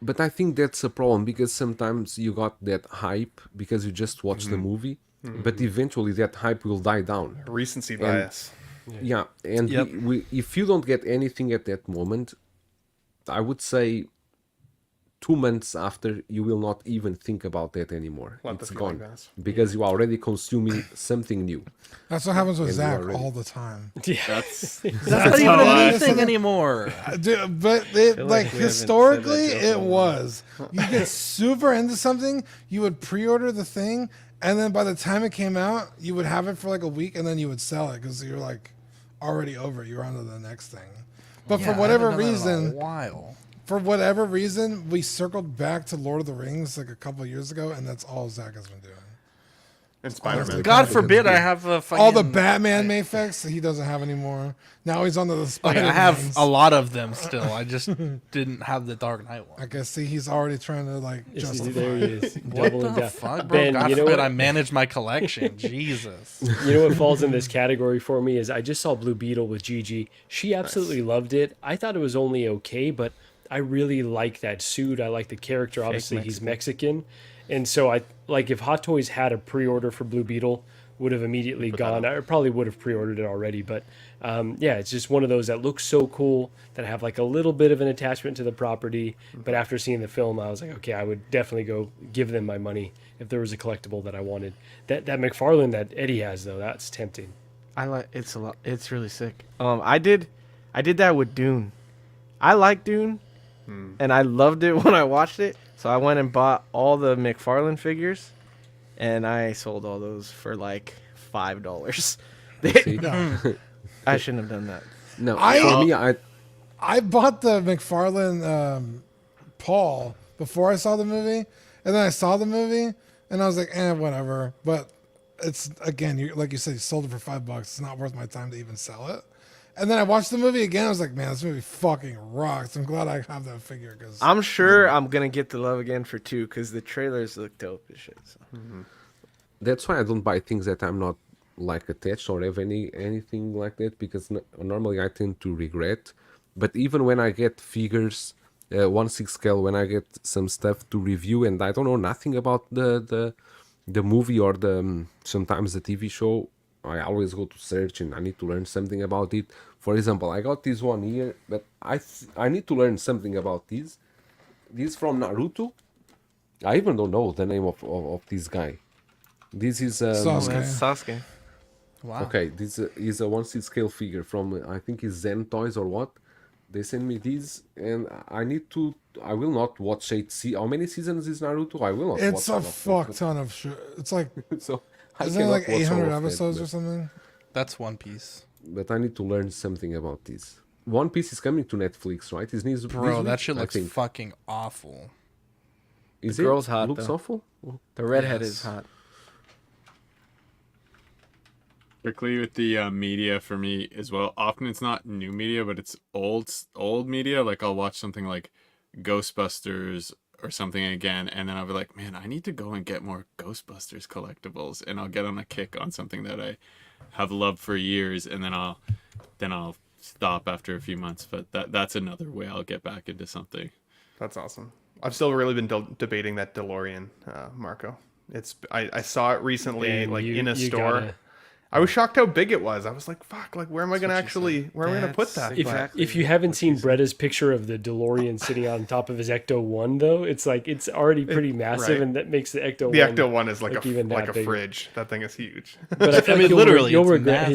But I think that's a problem, because sometimes you got that hype because you just watched the movie, but eventually that hype will die down. Recency bias. Yeah, and if you don't get anything at that moment, I would say 2 months after, you will not even think about that anymore. It's gone, because you are already consuming something new. That's what happens with Zach all the time. Yeah, that's not even anything anymore. Dude, but historically, it was. You get super into something, you would pre-order the thing, and then by the time it came out, you would have it for like a week, and then you would sell it because you're like already over it. You're on to the next thing. But for whatever reason, we circled back to Lord of the Rings like a couple of years ago, and that's all Zach has been doing. And Spider-Man. God forbid I have a fucking... all the Batman Mayfex he doesn't have anymore. Now he's on the Spider-Man. I have a lot of them still. I just didn't have the Dark Knight one. I guess he's already trying to like justify. There he is. What the fuck, bro? Ben, God you know forbid what? I manage my collection. Jesus. You know what falls in this category for me is I just saw Blue Beetle with Gigi. She absolutely loved it. I thought it was only okay, but I really like that suit. I like the character. Obviously, he's Mexican. And so I like, if Hot Toys had a pre-order for Blue Beetle, would have immediately gone. I probably would have pre-ordered it already, but yeah, it's just one of those that looks so cool that I have like a little bit of an attachment to the property. But after seeing the film, I was like, okay, I would definitely go give them my money if there was a collectible that I wanted. That McFarlane that Eddie has though, that's tempting. It's a lot. It's really sick. I did that with Dune. I like Dune, and I loved it when I watched it. So I went and bought all the McFarlane figures, and I sold all those for like $5. I shouldn't have done that. No, for me, I bought the McFarlane Paul before I saw the movie, and then I saw the movie, and I was like, whatever. But it's, again, like you said, you sold it for $5. It's not worth my time to even sell it. And then I watched the movie again. I was like, man, this movie fucking rocks. I'm glad I have that figure. Cause I'm sure I'm going to get the love again for 2 because the trailers look dope as shit. So. That's why I don't buy things that I'm not like attached or have anything like that, because normally I tend to regret. But even when I get figures, 1/6 scale, when I get some stuff to review and I don't know nothing about the movie or sometimes the TV show, I always go to search and I need to learn something about it. For example, I got this one here, but I need to learn something about this. This from Naruto. I even don't know the name of this guy. This is Sasuke. Wow. Okay, this is a 1/6 scale figure from I think it's Zen Toys or what. They sent me these, and I will not watch 8 how many seasons is Naruto? I will not. It's watch a fuck ton of shit. It's like so. Isn't it like 800 episodes or something? That's One Piece. But I need to learn something about this. One Piece is coming to Netflix, right? Bro, that shit looks fucking awful. Is the girl's hot, looks though. awful? The redhead is hot. Quickly with the media for me as well. Often it's not new media, but it's old media. Like I'll watch something like Ghostbusters or something again, and then I'll be like, man, I need to go and get more Ghostbusters collectibles, and I'll get on a kick on something that I have loved for years, and then I'll stop after a few months. But that's another way I'll get back into something. That's awesome. I've still really been debating that DeLorean, Marco. I saw it recently, in a store. I was shocked how big it was. I was like, "Fuck! Like, where am I gonna put that?" If you haven't seen Bretta's picture of the DeLorean sitting on top of his Ecto 1, though, it's like it's already pretty massive, right. And that makes the Ecto 1. The Ecto 1 is like a big. fridge. That thing is huge. But I mean, you'll regret,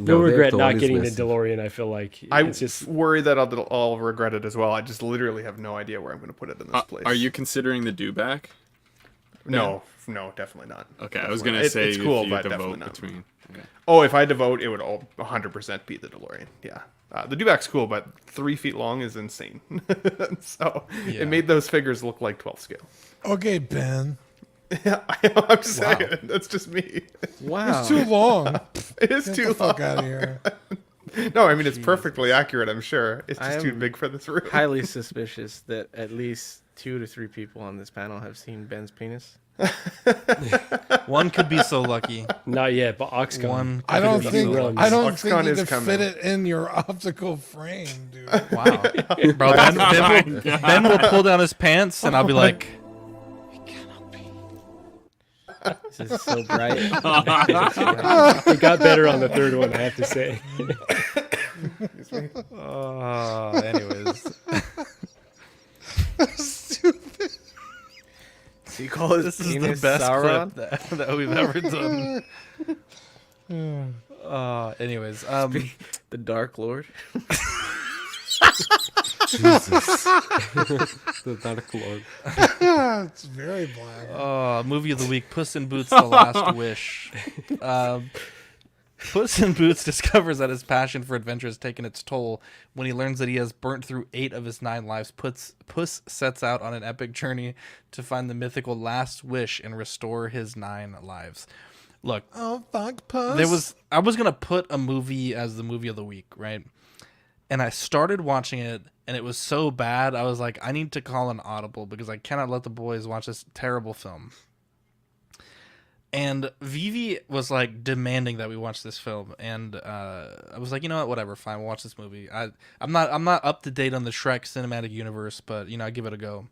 you'll regret not getting the DeLorean. I feel like I just worry that I'll regret it as well. I just literally have no idea where I'm going to put it in this place. Are you considering the dewback? No, definitely not. Okay, I was gonna say it's cool, if you but devote definitely not. between. Okay. Oh, if I devote, it would all 100% be the DeLorean. Yeah, the dewback's cool, but 3 feet long is insane. So it made those figures look like 12 scale. Okay, Ben. Yeah, I'm just saying. That's just me. Wow, it's too long. It is too long. Fuck out of here. No, I mean it's perfectly accurate. I'm sure it's just too big for this room. Highly suspicious that at least 2 to 3 people on this panel have seen Ben's penis. One could be so lucky. Not yet, but Oxcon. I don't think you is can coming. fit it in your optical frame, dude. Wow, bro. Ben will pull down his pants, and I'll be like, This is so bright. It got better on the third one, I have to say. anyways. Stupid. So you call this is the best Sauron? clip that we've ever done. Anyways, the Dark Lord. Jesus. The Dark Lord. It's very black. Movie of the week: Puss in Boots: The Last Wish. Puss in Boots discovers that his passion for adventure has taken its toll. When he learns that he has burnt through 8 of his 9 lives, Puss sets out on an epic journey to find the mythical last wish and restore his 9 lives. Look, oh fuck, Puss. I was gonna put a movie as the movie of the week, right? And I started watching it, and it was so bad. I was like, I need to call an audible because I cannot let the boys watch this terrible film. And Vivi was like demanding that we watch this film, and I was like, you know what, whatever, fine, we'll watch this movie. I'm not up to date on the Shrek cinematic universe, but I give it a go.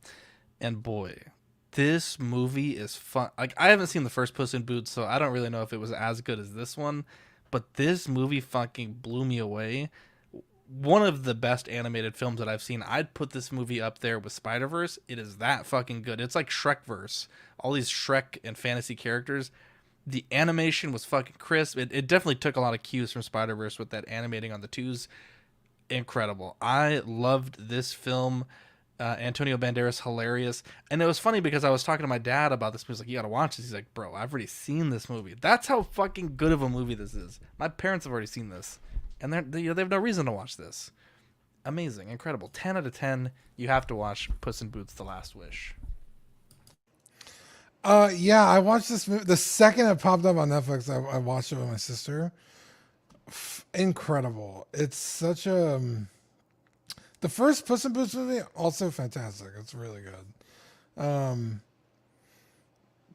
And boy, this movie is fun. Like, I haven't seen the first Puss in Boots, so I don't really know if it was as good as this one, but this movie fucking blew me away. One of the best animated films that I've seen. I'd put this movie up there with Spider-Verse. It is that fucking good. It's like Shrekverse. All these Shrek and fantasy characters. The animation was fucking crisp. It definitely took a lot of cues from Spider-Verse with that animating on the twos. incredible. I loved this film. Antonio Banderas, hilarious. And it was funny because I was talking to my dad about this. He was like, you got to watch this. He's like, bro, I've already seen this movie. That's how fucking good of a movie this is. My parents have already seen this. And they have no reason to watch this. Amazing. Incredible. 10 out of 10. You have to watch Puss in Boots: The Last Wish. Yeah, I watched this movie. The second it popped up on Netflix, I watched it with my sister. Incredible. It's such a... the first Puss in Boots movie, also fantastic. It's really good.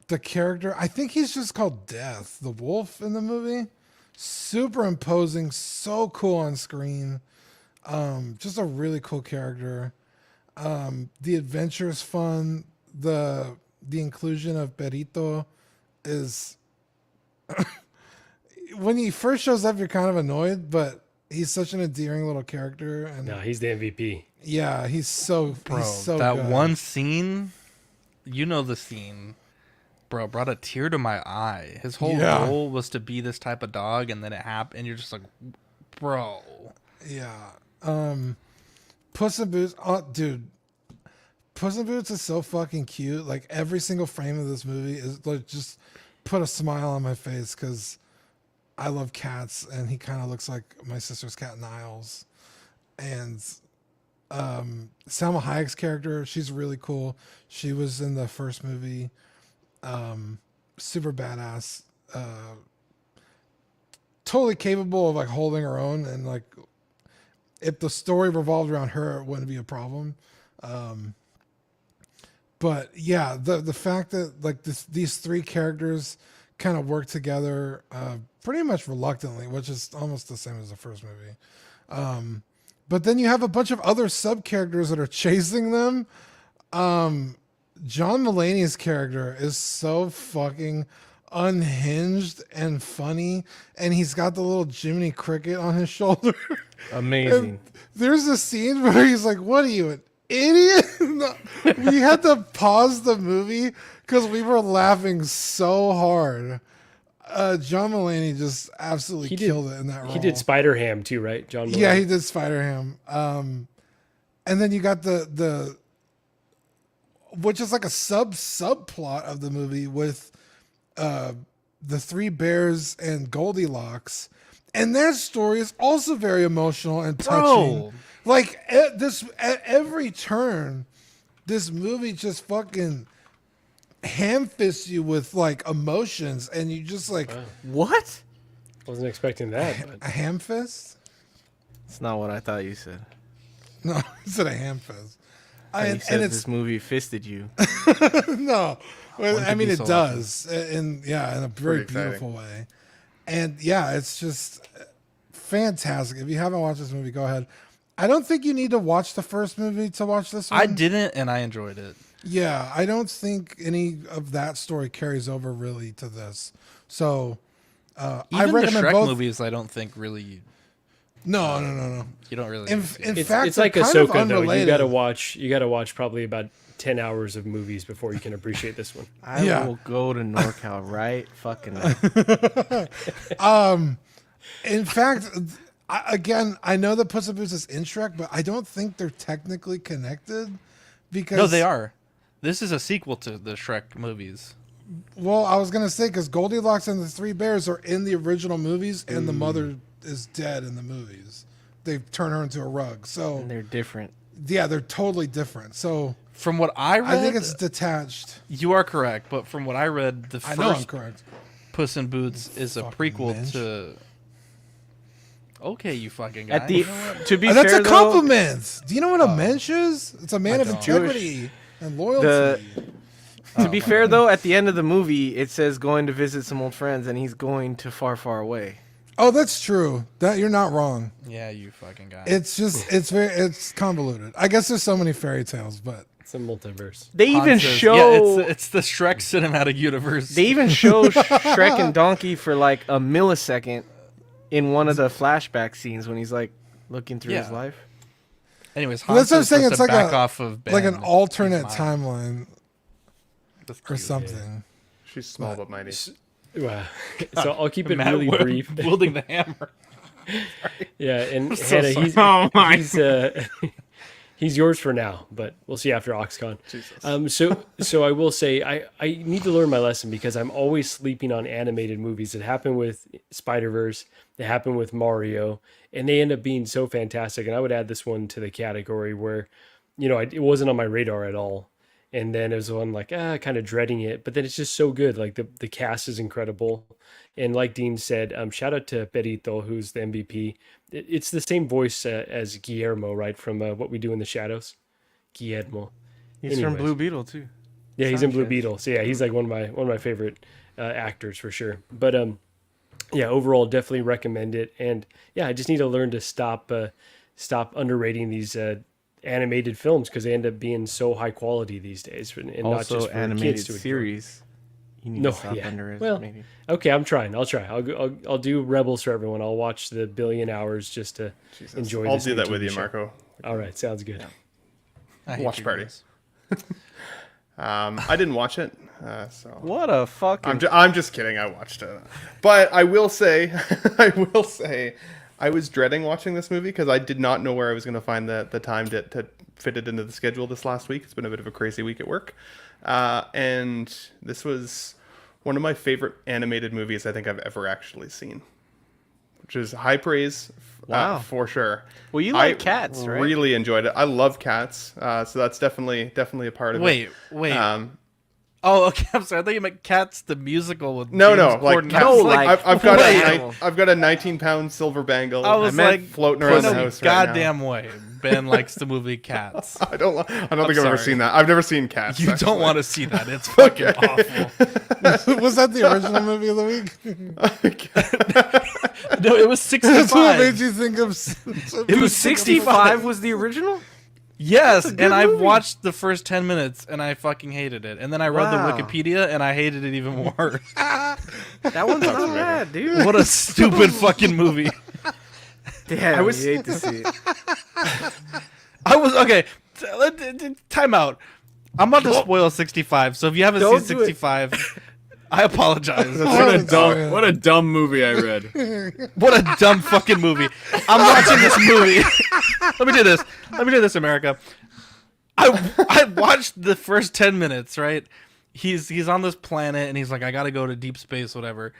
The character, I think he's just called Death, the wolf in the movie. Super imposing, so cool on screen. Just a really cool character. The adventure is fun. The inclusion of Perito is... when he first shows up, you're kind of annoyed, but he's such an endearing little character. And no, he's the MVP. yeah, he's so that good. one scene, you know the scene, bro, brought a tear to my eye. His whole goal was to be this type of dog, and then it happened, and you're just like, bro. Yeah. Puss in Boots, dude. Puss in Boots is so fucking cute. Like, every single frame of this movie is like just put a smile on my face because I love cats, and he kind of looks like my sister's cat Niles. And Salma Hayek's character, she's really cool. She was in the first movie. Super badass. Totally capable of like holding her own, and like if the story revolved around her, it wouldn't be a problem. But yeah, the fact that like these three characters kind of work together pretty much reluctantly, which is almost the same as the first movie. But then you have a bunch of other sub characters that are chasing them. John Mulaney's character is so fucking unhinged and funny, and he's got the little Jiminy Cricket on his shoulder. Amazing. And there's a scene where he's like, "What are you, an idiot?" We had to pause the movie because we were laughing so hard. John Mulaney just absolutely killed it in that role. He did Spider-Ham too, right? John Mulaney. Yeah, he did Spider-Ham. And then you got the which is like a subplot of the movie with the three bears and Goldilocks, and their story is also very emotional and touching. Bro. Like at every turn, this movie just fucking ham-fists you with like emotions, and you just like, what? Wasn't expecting that. A ham fist? It's not what I thought you said. No, he said a ham fist. You said this movie fisted you. No, well, I mean it so does, in a very Pretty beautiful way, and yeah, it's just fantastic. If you haven't watched this movie, go ahead. I don't think you need to watch the first movie to watch this one. I didn't, and I enjoyed it. Yeah, I don't think any of that story carries over really to this. So Even I recommend the Shrek both movies, I don't think really. No. You don't really. In fact, it's like they're kind of Ahsoka though. unrelated. You gotta watch probably about 10 hours of movies before you can appreciate this one. I will go to NorCal right fucking now. In fact, I know that Puss in Boots is in Shrek, but I don't think they're technically connected because No, they are. This is a sequel to the Shrek movies. Well, I was gonna say because Goldilocks and the Three Bears are in the original movies, and the mother is dead in the movies. They turn her into a rug, so And they're different. yeah, they're totally different. So From what I read, I think it's detached. You are correct, but from what I read, the I know I'm first correct. Puss in Boots is a Fucking prequel mensch. to. Okay, you fucking guy. At You the know what? to be And that's fair a though, compliment. Do you know what a mensch is? It's a man I of don't. integrity and loyalty. to be fair though, at the end of the movie, it says going to visit some old friends, and he's going to far, far away. Oh, that's true. That you're not wrong. Yeah, you fucking guy. It's just it's convoluted. I guess there's so many fairy tales, but It's a multiverse. They even Hans says- show Yeah, it's the Shrek cinematic universe. they even show Shrek and Donkey for like a millisecond in one of the flashback scenes when he's like looking through his Yeah. life. Anyways, Well, that's Hans what I'm is saying. supposed It's to like back off of Ben. like an alternate He's mine. timeline That's or cute. something. She's small but mighty. Wow. So I'll keep it Matt really Webb brief. wielding the hammer. Yeah, and so Hannah, sorry. he's Oh my he's yours for now, but we'll see after OxCon. So I will say I need to learn my lesson because I'm always sleeping on animated movies. It happened with Spider-Verse, it happened with Mario, and they end up being so fantastic. And I would add this one to the category where, it wasn't on my radar at all. And then it was one like, kind of dreading it, but then it's just so good. Like the cast is incredible. And like Dean said, shout out to Perito, who's the MVP. It's the same voice as Guillermo, right? From What We Do in the Shadows. Guillermo. He's from Blue Beetle too. Yeah, he's in Blue Beetle. So yeah, he's like one of my favorite actors for sure. But yeah, overall, definitely recommend it. And yeah, I just need to learn to stop underrating these animated films because they end up being so high quality these days, and Also, not just for animated kids to enjoy. series. You need No, to stop yeah. underestimating. Well, okay, I'm trying. I'll try. I'll do Rebels for everyone. I'll watch the billion hours just to enjoy. I'll this do new that with TV you, show. Marco. All right, sounds good. I hate Watch you party. guys. I didn't watch it, so What a fucking... I'm just kidding. I watched it, but I will say, I was dreading watching this movie because I did not know where I was going to find the time to fit it into the schedule this last week. It's been a bit of a crazy week at work, and this was one of my favorite animated movies I think I've ever actually seen, which is high praise. Wow. For sure. Well, you like cats, right? Really enjoyed it. I love cats, so that's definitely a part of it. Wait. Oh, okay. I'm sorry. I thought you meant Cats the musical with No, James like Corden. cats. I was like- I've got a 19-pound silver bangle. I was meant like, floating around the no house right now. goddamn way. Ben likes the movie Cats. I don't think I've ever sorry. seen that. I've never seen Cats. You actually. don't want to see that. It's fucking awful. Was that the original movie of the week? No, it was That's what made 65. you think of. It was 65 was the original? Yes, and I watched the first 10 minutes and I fucking hated it. And then I read Wow. the Wikipedia and I hated it even more. That one's not bad, dude. What a stupid fucking movie. Damn, you hate to see it. I was okay. Time out. I'm about to spoil 65. So if you haven't Don't seen do it. 65, I apologize. What a dumb movie I read. What a dumb fucking movie. I'm watching this movie. Let me do this, America. I watched the first 10 minutes, right? He's on this planet and he's like, I gotta go to deep space, whatever.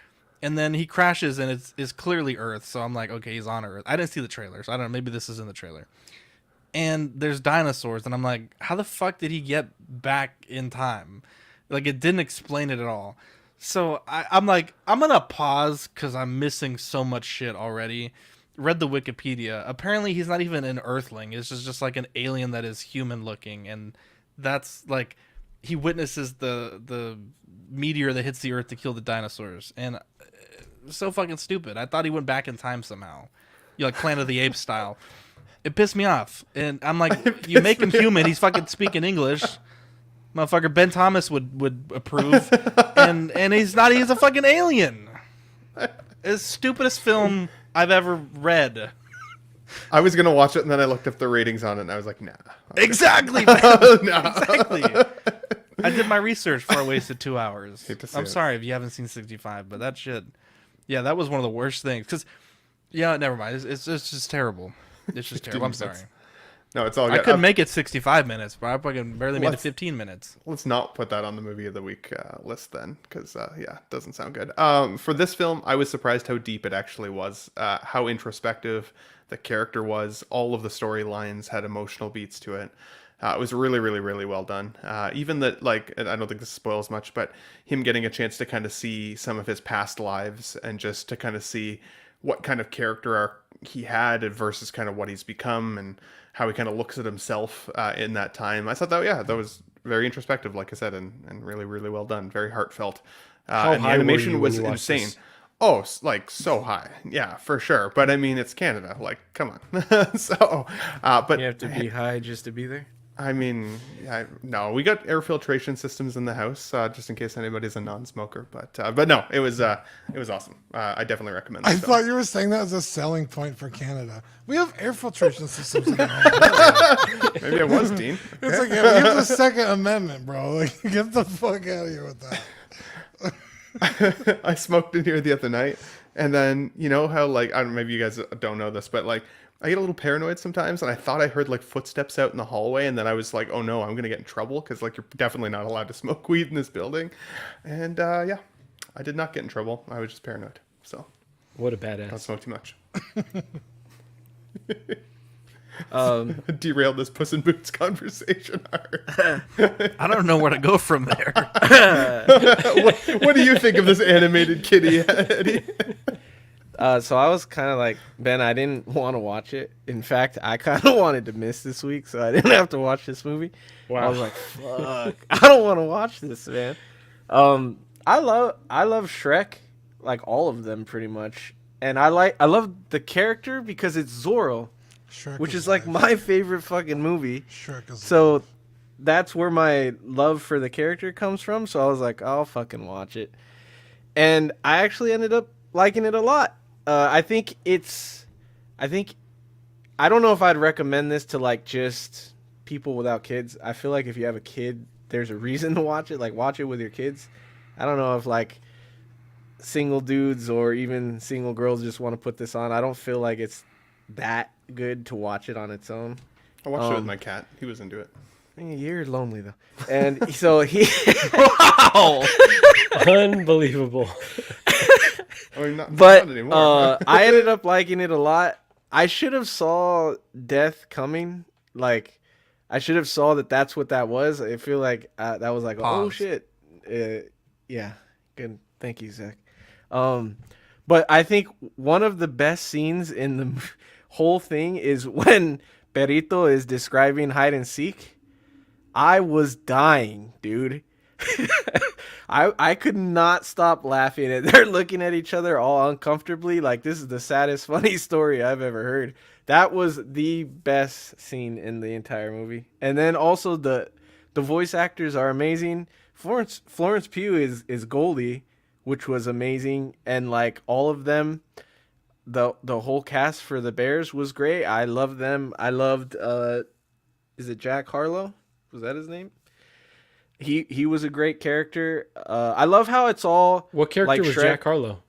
And then he crashes and it's clearly Earth. So I'm like, okay, he's on Earth. I didn't see the trailer, so I don't know. Maybe this is in the trailer. And there's dinosaurs, and I'm like, how the fuck did he get back in time? Like, it didn't explain it at all. So I'm like, I'm gonna pause because I'm missing so much shit already. Read the Wikipedia. Apparently, he's not even an Earthling. It's just like an alien that is human looking, and that's like he witnesses the meteor that hits the Earth to kill the dinosaurs, and so fucking stupid. I thought he went back in time somehow, like Planet of the Apes style. It pissed me off, and I'm like, you make him human. He's fucking speaking English. Motherfucker, Ben Thomas would approve, and he's not. He's a fucking alien. It's the stupidest film I've ever read. I was gonna watch it, and then I looked up the ratings on it, and I was like, nah. Exactly. Man. Exactly. I did my research before I wasted 2 hours. I'm sorry if you haven't seen 65, but that shit. Yeah, that was one of the worst things. Because, yeah, never mind. It's just terrible. It's just terrible. I'm sorry. No, it's all good. I couldn't make it 65 minutes, but I fucking barely made it 15 minutes. Let's not put that on the movie of the week list then, because yeah, it doesn't sound good. For this film, I was surprised how deep it actually was, how introspective the character was. All of the storylines had emotional beats to it. It was really, really, really well done. Even that, like, and I don't think this spoils much, but him getting a chance to kind of see some of his past lives and just to kind of see what kind of character arc he had versus kind of what he's become and how he kind of looks at himself in that time. I thought that was very introspective, like I said, and really, really well done. Very heartfelt. And the animation was insane. This? Oh, like so high. Yeah, for sure. But I mean, it's Canada. Like, come on. So, but you have to be high just to be there. I mean, no, we got air filtration systems in the house just in case anybody's a non-smoker. But no, it was awesome. I definitely recommend it. I thought you were saying that as a selling point for Canada. We have air filtration systems in our home. Maybe it was, Dean. Okay. It's like, yeah, we have the Second Amendment, bro. Like, get the fuck out of here with that. I smoked in here the other night, And then, you know how, like, I don't, maybe you guys don't know this, but like, I get a little paranoid sometimes, and I thought I heard like footsteps out in the hallway, and then I was like, oh no, I'm gonna get in trouble because like you're definitely not allowed to smoke weed in this building. And yeah, I did not get in trouble. I was just paranoid. So what a badass! Don't smoke too much. Derailed this Puss in Boots conversation. I don't know where to go from there. What do you think of this animated kitty, Eddie? So I was kind of like, Ben, I didn't want to watch it. In fact, I kind of wanted to miss this week, so I didn't have to watch this movie. Wow. I was like, fuck, I don't want to watch this, man. I love Shrek, like all of them pretty much. And I love the character because it's Zorro, which is like my favorite fucking movie. Shrek is so that's where my love for the character comes from. So I was like, I'll fucking watch it. And I actually ended up liking it a lot. I don't know if I'd recommend this to like just people without kids. I feel like if you have a kid, there's a reason to watch it. Like watch it with your kids. I don't know if like single dudes or even single girls just want to put this on. I don't feel like it's that good to watch it on its own. I watched it with my cat. He was into it. You're lonely though. And so he wow. Unbelievable. I mean, not but anymore. I ended up liking it a lot. I should have saw death coming. Like, I should have saw that that's what that was. I feel like that was like, oh shit. Yeah, good. Thank you, Zach. But I think one of the best scenes in the whole thing is when Perito is describing hide and seek. I was dying, dude. I could not stop laughing, and they're looking at each other all uncomfortably like this is the saddest funny story I've ever heard. That was the best scene in the entire movie. And then also the voice actors are amazing. Florence Pugh is Goldie, which was amazing, and like all of them, the whole cast for the Bears was great. I loved them. I loved is it Jack Harlow? Was that his name? He was a great character. I love how it's all. What character like was Shrek. Jack Harlow?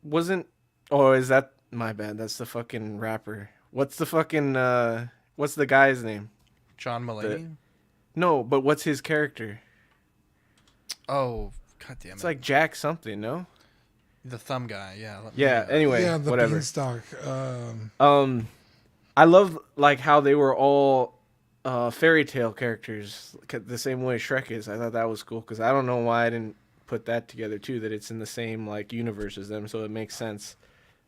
Wasn't? Oh, is that my bad? That's the fucking rapper. What's the fucking? What's the guy's name? John Mulaney. No, but what's his character? Oh, god damn it! It's like Jack something, no? The thumb guy, yeah. Yeah. Anyway, yeah, the whatever. beanstalk. I love like how they were all fairy tale characters, the same way Shrek is. I thought that was cool because I don't know why I didn't put that together too. That it's in the same like universe as them, so it makes sense.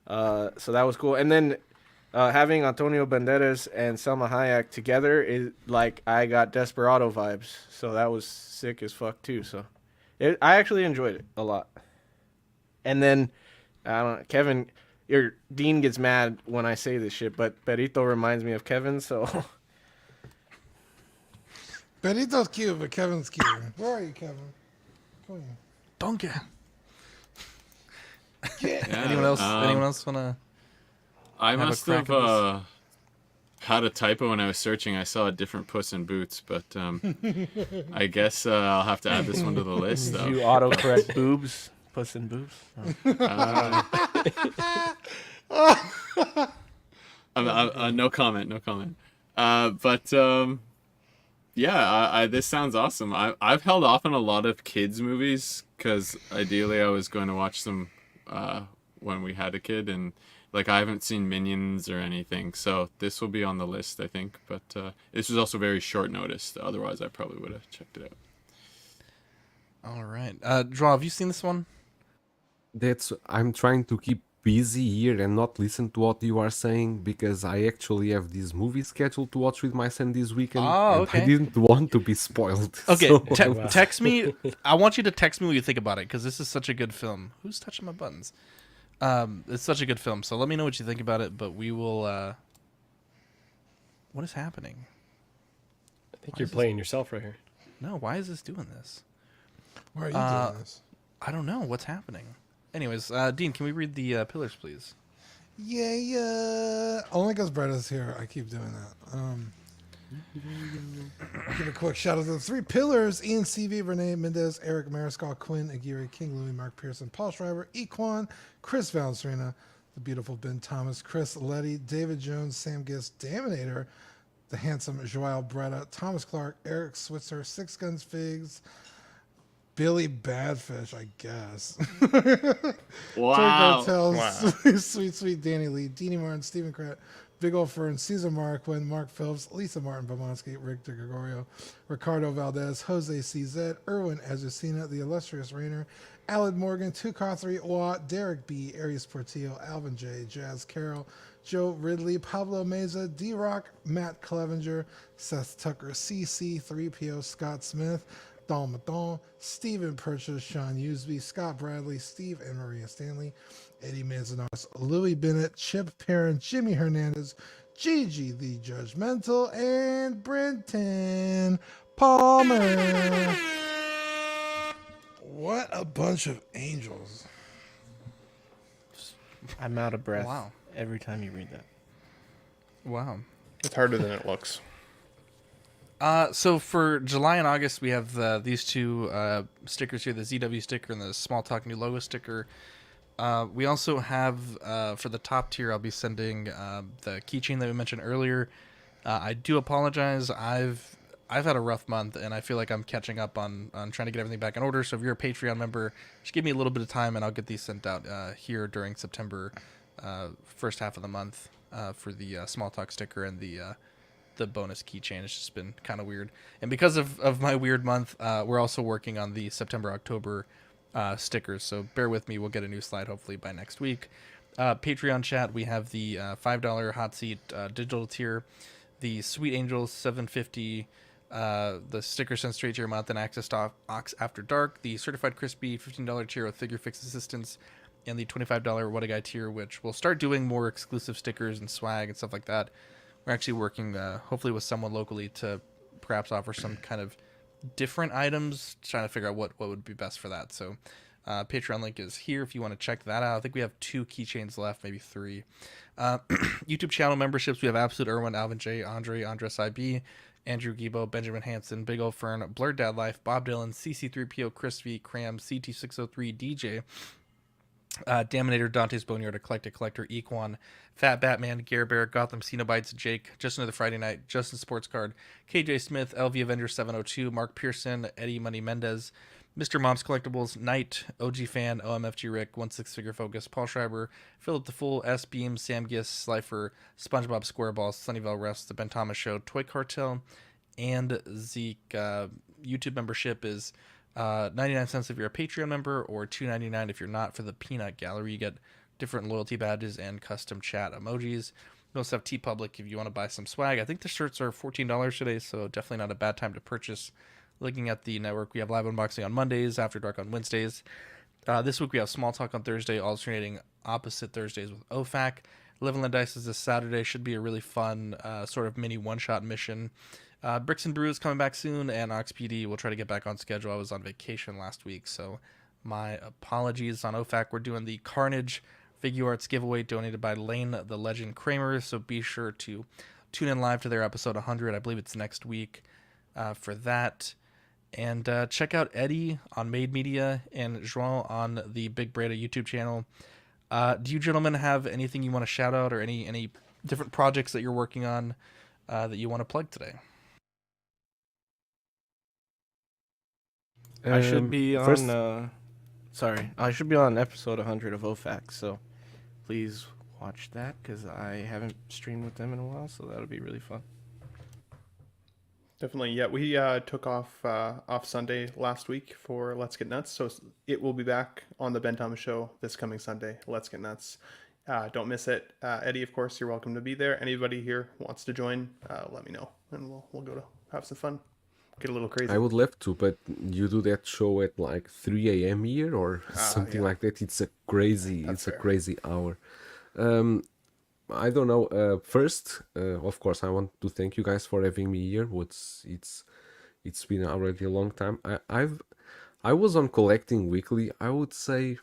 So that was cool. And then having Antonio Banderas and Salma Hayek together is like I got Desperado vibes. So that was sick as fuck too. So I actually enjoyed it a lot. And then I don't know, Kevin, your Dean gets mad when I say this shit, but Perito reminds me of Kevin. So. Benito's cute, but Kevin's cute. Where are you, Kevin? Come here. Donkey. Yeah, Anyone else wanna? I must have had a typo when I was searching. I saw a different Puss in Boots, but I guess I'll have to add this one to the list. Though. Did you autocorrect boobs? Puss in Boots? No comment. No comment. But. Yeah, this sounds awesome. I've held off on a lot of kids movies because ideally I was going to watch them when we had a kid, and like I haven't seen Minions or anything, so this will be on the list, I think. But this was also very short notice. Otherwise, I probably would have checked it out. All right, Draw, have you seen this one? I'm trying to keep busy here and not listen to what you are saying because I actually have this movie scheduled to watch with my son this weekend. Oh, okay. I didn't want to be spoiled. Okay, so. Text me. I want you to text me what you think about it because this is such a good film. Who's touching my buttons? It's such a good film. So let me know what you think about it. But we will. What is happening? I think you're playing yourself right here. No, why is this doing this? Why are you doing this? I don't know what's happening. Anyways, Dean, can we read the pillars, please? Yeah. Only because Bretta's here, I keep doing that. Give a quick shout out to the three pillars: Ian CV, Renee Mendez, Eric Mariscal, Quinn Aguirre, King Louis, Mark Pearson, Paul Schreiber, Equan, Chris Valencerina, the beautiful Ben Thomas, Chris Letty, David Jones, Sam Gist, Daminator, the handsome Joel Bretta, Thomas Clark, Eric Switzer, Six Guns Figs, Billy Badfish, I guess. Wow. Sweet Danny Lee, Deanie Martin, Stephen Kratt, Big Ol' Fern, Cesar Marquin, Mark Phillips, Lisa Martin Bomonsky, Rick De Gregorio, Ricardo Valdez, Jose CZ, Erwin Azucena, The Illustrious Rainer, Alan Morgan, Two Cothry, Watt, Derek B, Arias Portillo, Alvin J, Jazz Carroll, Joe Ridley, Pablo Meza, D-Rock, Matt Clevenger, Seth Tucker, CC, 3PO, Scott Smith, Don Maton, Stephen Purchase, Sean Usby, Scott Bradley, Steve and Maria Stanley, Eddie Manzanos, Louis Bennett, Chip Perrin, Jimmy Hernandez, Gigi the Judgmental, and Brenton Palmer. What a bunch of angels. I'm out of breath. Wow. Every time you read that. Wow. It's harder than it looks. So for July and August, we have these two stickers here, the ZW sticker and the Small Talk New Logo sticker. We also have, for the top tier, I'll be sending the keychain that we mentioned earlier. I do apologize. I've had a rough month, and I feel like I'm catching up on trying to get everything back in order. So if you're a Patreon member, just give me a little bit of time, and I'll get these sent out here during September, first half of the month, for the Small Talk sticker and the bonus keychain. It's just been kind of weird. And because of my weird month, we're also working on the September-October stickers. So bear with me. We'll get a new slide hopefully by next week. Patreon chat, we have the $5 hot seat digital tier, the Sweet Angels $7.50, the sticker sent straight to your month and access to Ox After Dark, the Certified Crispy $15 tier with figure fix assistance, and the $25 What a Guy tier, which will start doing more exclusive stickers and swag and stuff like that. We're actually working hopefully with someone locally to perhaps offer some kind of different items, trying to figure out what would be best for that. So Patreon link is here if you want to check that out. I think we have 2 keychains left, maybe 3. YouTube channel memberships, we have Absolute Irwin, Alvin J, Andres IB, Andrew Gibo, Benjamin Hansen, Big Ol' Fern, Blurred Dad Life, Bob Dylan, CC3PO, Chris V, Cram, CT603, DJ, Daminator, Dante's Boneyard, Eclectic Collector, Equan, Fat Batman, Gare Bear, Gotham Cenobites, Jake, Just Another Friday Night, Justin Sports Card, KJ Smith, LV Avenger 702, Mark Pearson, Eddie Money Mendez, Mr. Mom's Collectibles, Knight, OG Fan, OMFG Rick, 16 Figure Focus, Paul Schreiber, Philip the Fool, S Beam, Sam Gist, Slifer, SpongeBob SquareBall, Sunnyvale Rest, The Ben Thomas Show, Toy Cartel, and Zeke. YouTube membership is 99 cents if you're a Patreon member, or $2.99 if you're not, for the Peanut Gallery. You get different loyalty badges and custom chat emojis. We also have TeePublic if you want to buy some swag. I think the shirts are $14 today, so definitely not a bad time to purchase. Looking at the network, we have live unboxing on Mondays, After Dark on Wednesdays. This week we have Small Talk on Thursday, alternating opposite Thursdays with OFAC. Live and Let Dice is this Saturday. Should be a really fun sort of mini one-shot mission. Bricks and Brews coming back soon, and OxPD will try to get back on schedule. I was on vacation last week, so my apologies. On OFAC, we're doing the Carnage Figure Arts giveaway donated by Lane the Legend Kramer, so be sure to tune in live to their episode 100. I believe it's next week for that. And check out Eddie on Made Media and João on the Big Breda YouTube channel. Do you gentlemen have anything you want to shout out, or any different projects that you're working on that you want to plug today? I should be on. First... I should be on episode 100 of OFAC. So please watch that, because I haven't streamed with them in a while. So that'll be really fun. Definitely, yeah. We took off Sunday last week for Let's Get Nuts, so it will be back on the Ben Thomas Show this coming Sunday. Let's Get Nuts. Don't miss it. Eddie, of course, you're welcome to be there. Anybody here wants to join, let me know, and we'll go to have some fun. Get a little crazy. I would love to, but you do that show at like 3 a.m. here or something like that. It's a crazy, a crazy hour. I don't know. First, of course, I want to thank you guys for having me here. It's been already a long time. I was on Collecting Weekly. I would say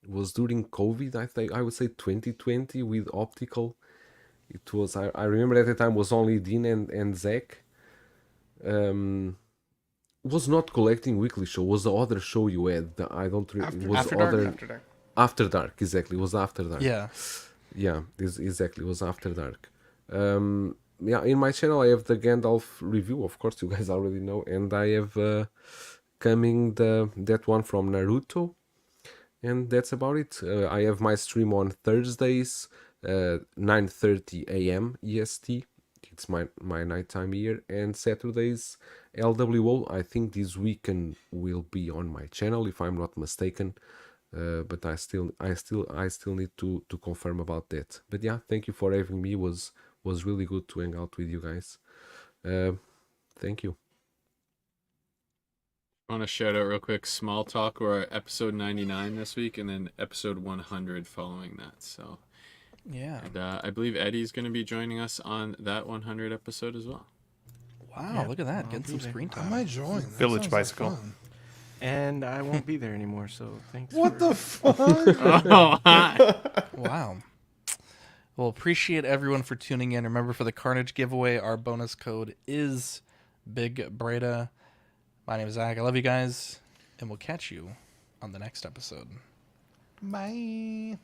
it was during COVID. I would say 2020 with Optical. It was. I remember at the time was only Dean and Zach. was not Collecting Weekly show. Was the other show you had? I don't. After Dark. After Dark, exactly. It was After Dark. Yeah, exactly. It was After Dark. Yeah, in my channel I have the Gandalf review. Of course, you guys already know, and I have coming that one from Naruto, and that's about it. I have my stream on Thursdays, 9:30 a.m. EST. It's my nighttime here, and Saturdays LWO. I think this weekend will be on my channel if I'm not mistaken. But I still need to confirm about that. But yeah, thank you for having me. Was really good to hang out with you guys. Thank you. I want to shout out real quick. Small Talk, we're at episode 99 this week, and then episode 100 following that. So yeah, and, I believe Eddie's going to be joining us on that 100 episode as well. Wow, look at that! Getting some screen time. I might join. Village Bicycle. And I won't be there anymore, so thanks. What the fuck? Oh, hi. Wow. Well, appreciate everyone for tuning in. Remember, for the Carnage giveaway, our bonus code is Big Breda. My name is Zach. I love you guys, and we'll catch you on the next episode. Bye.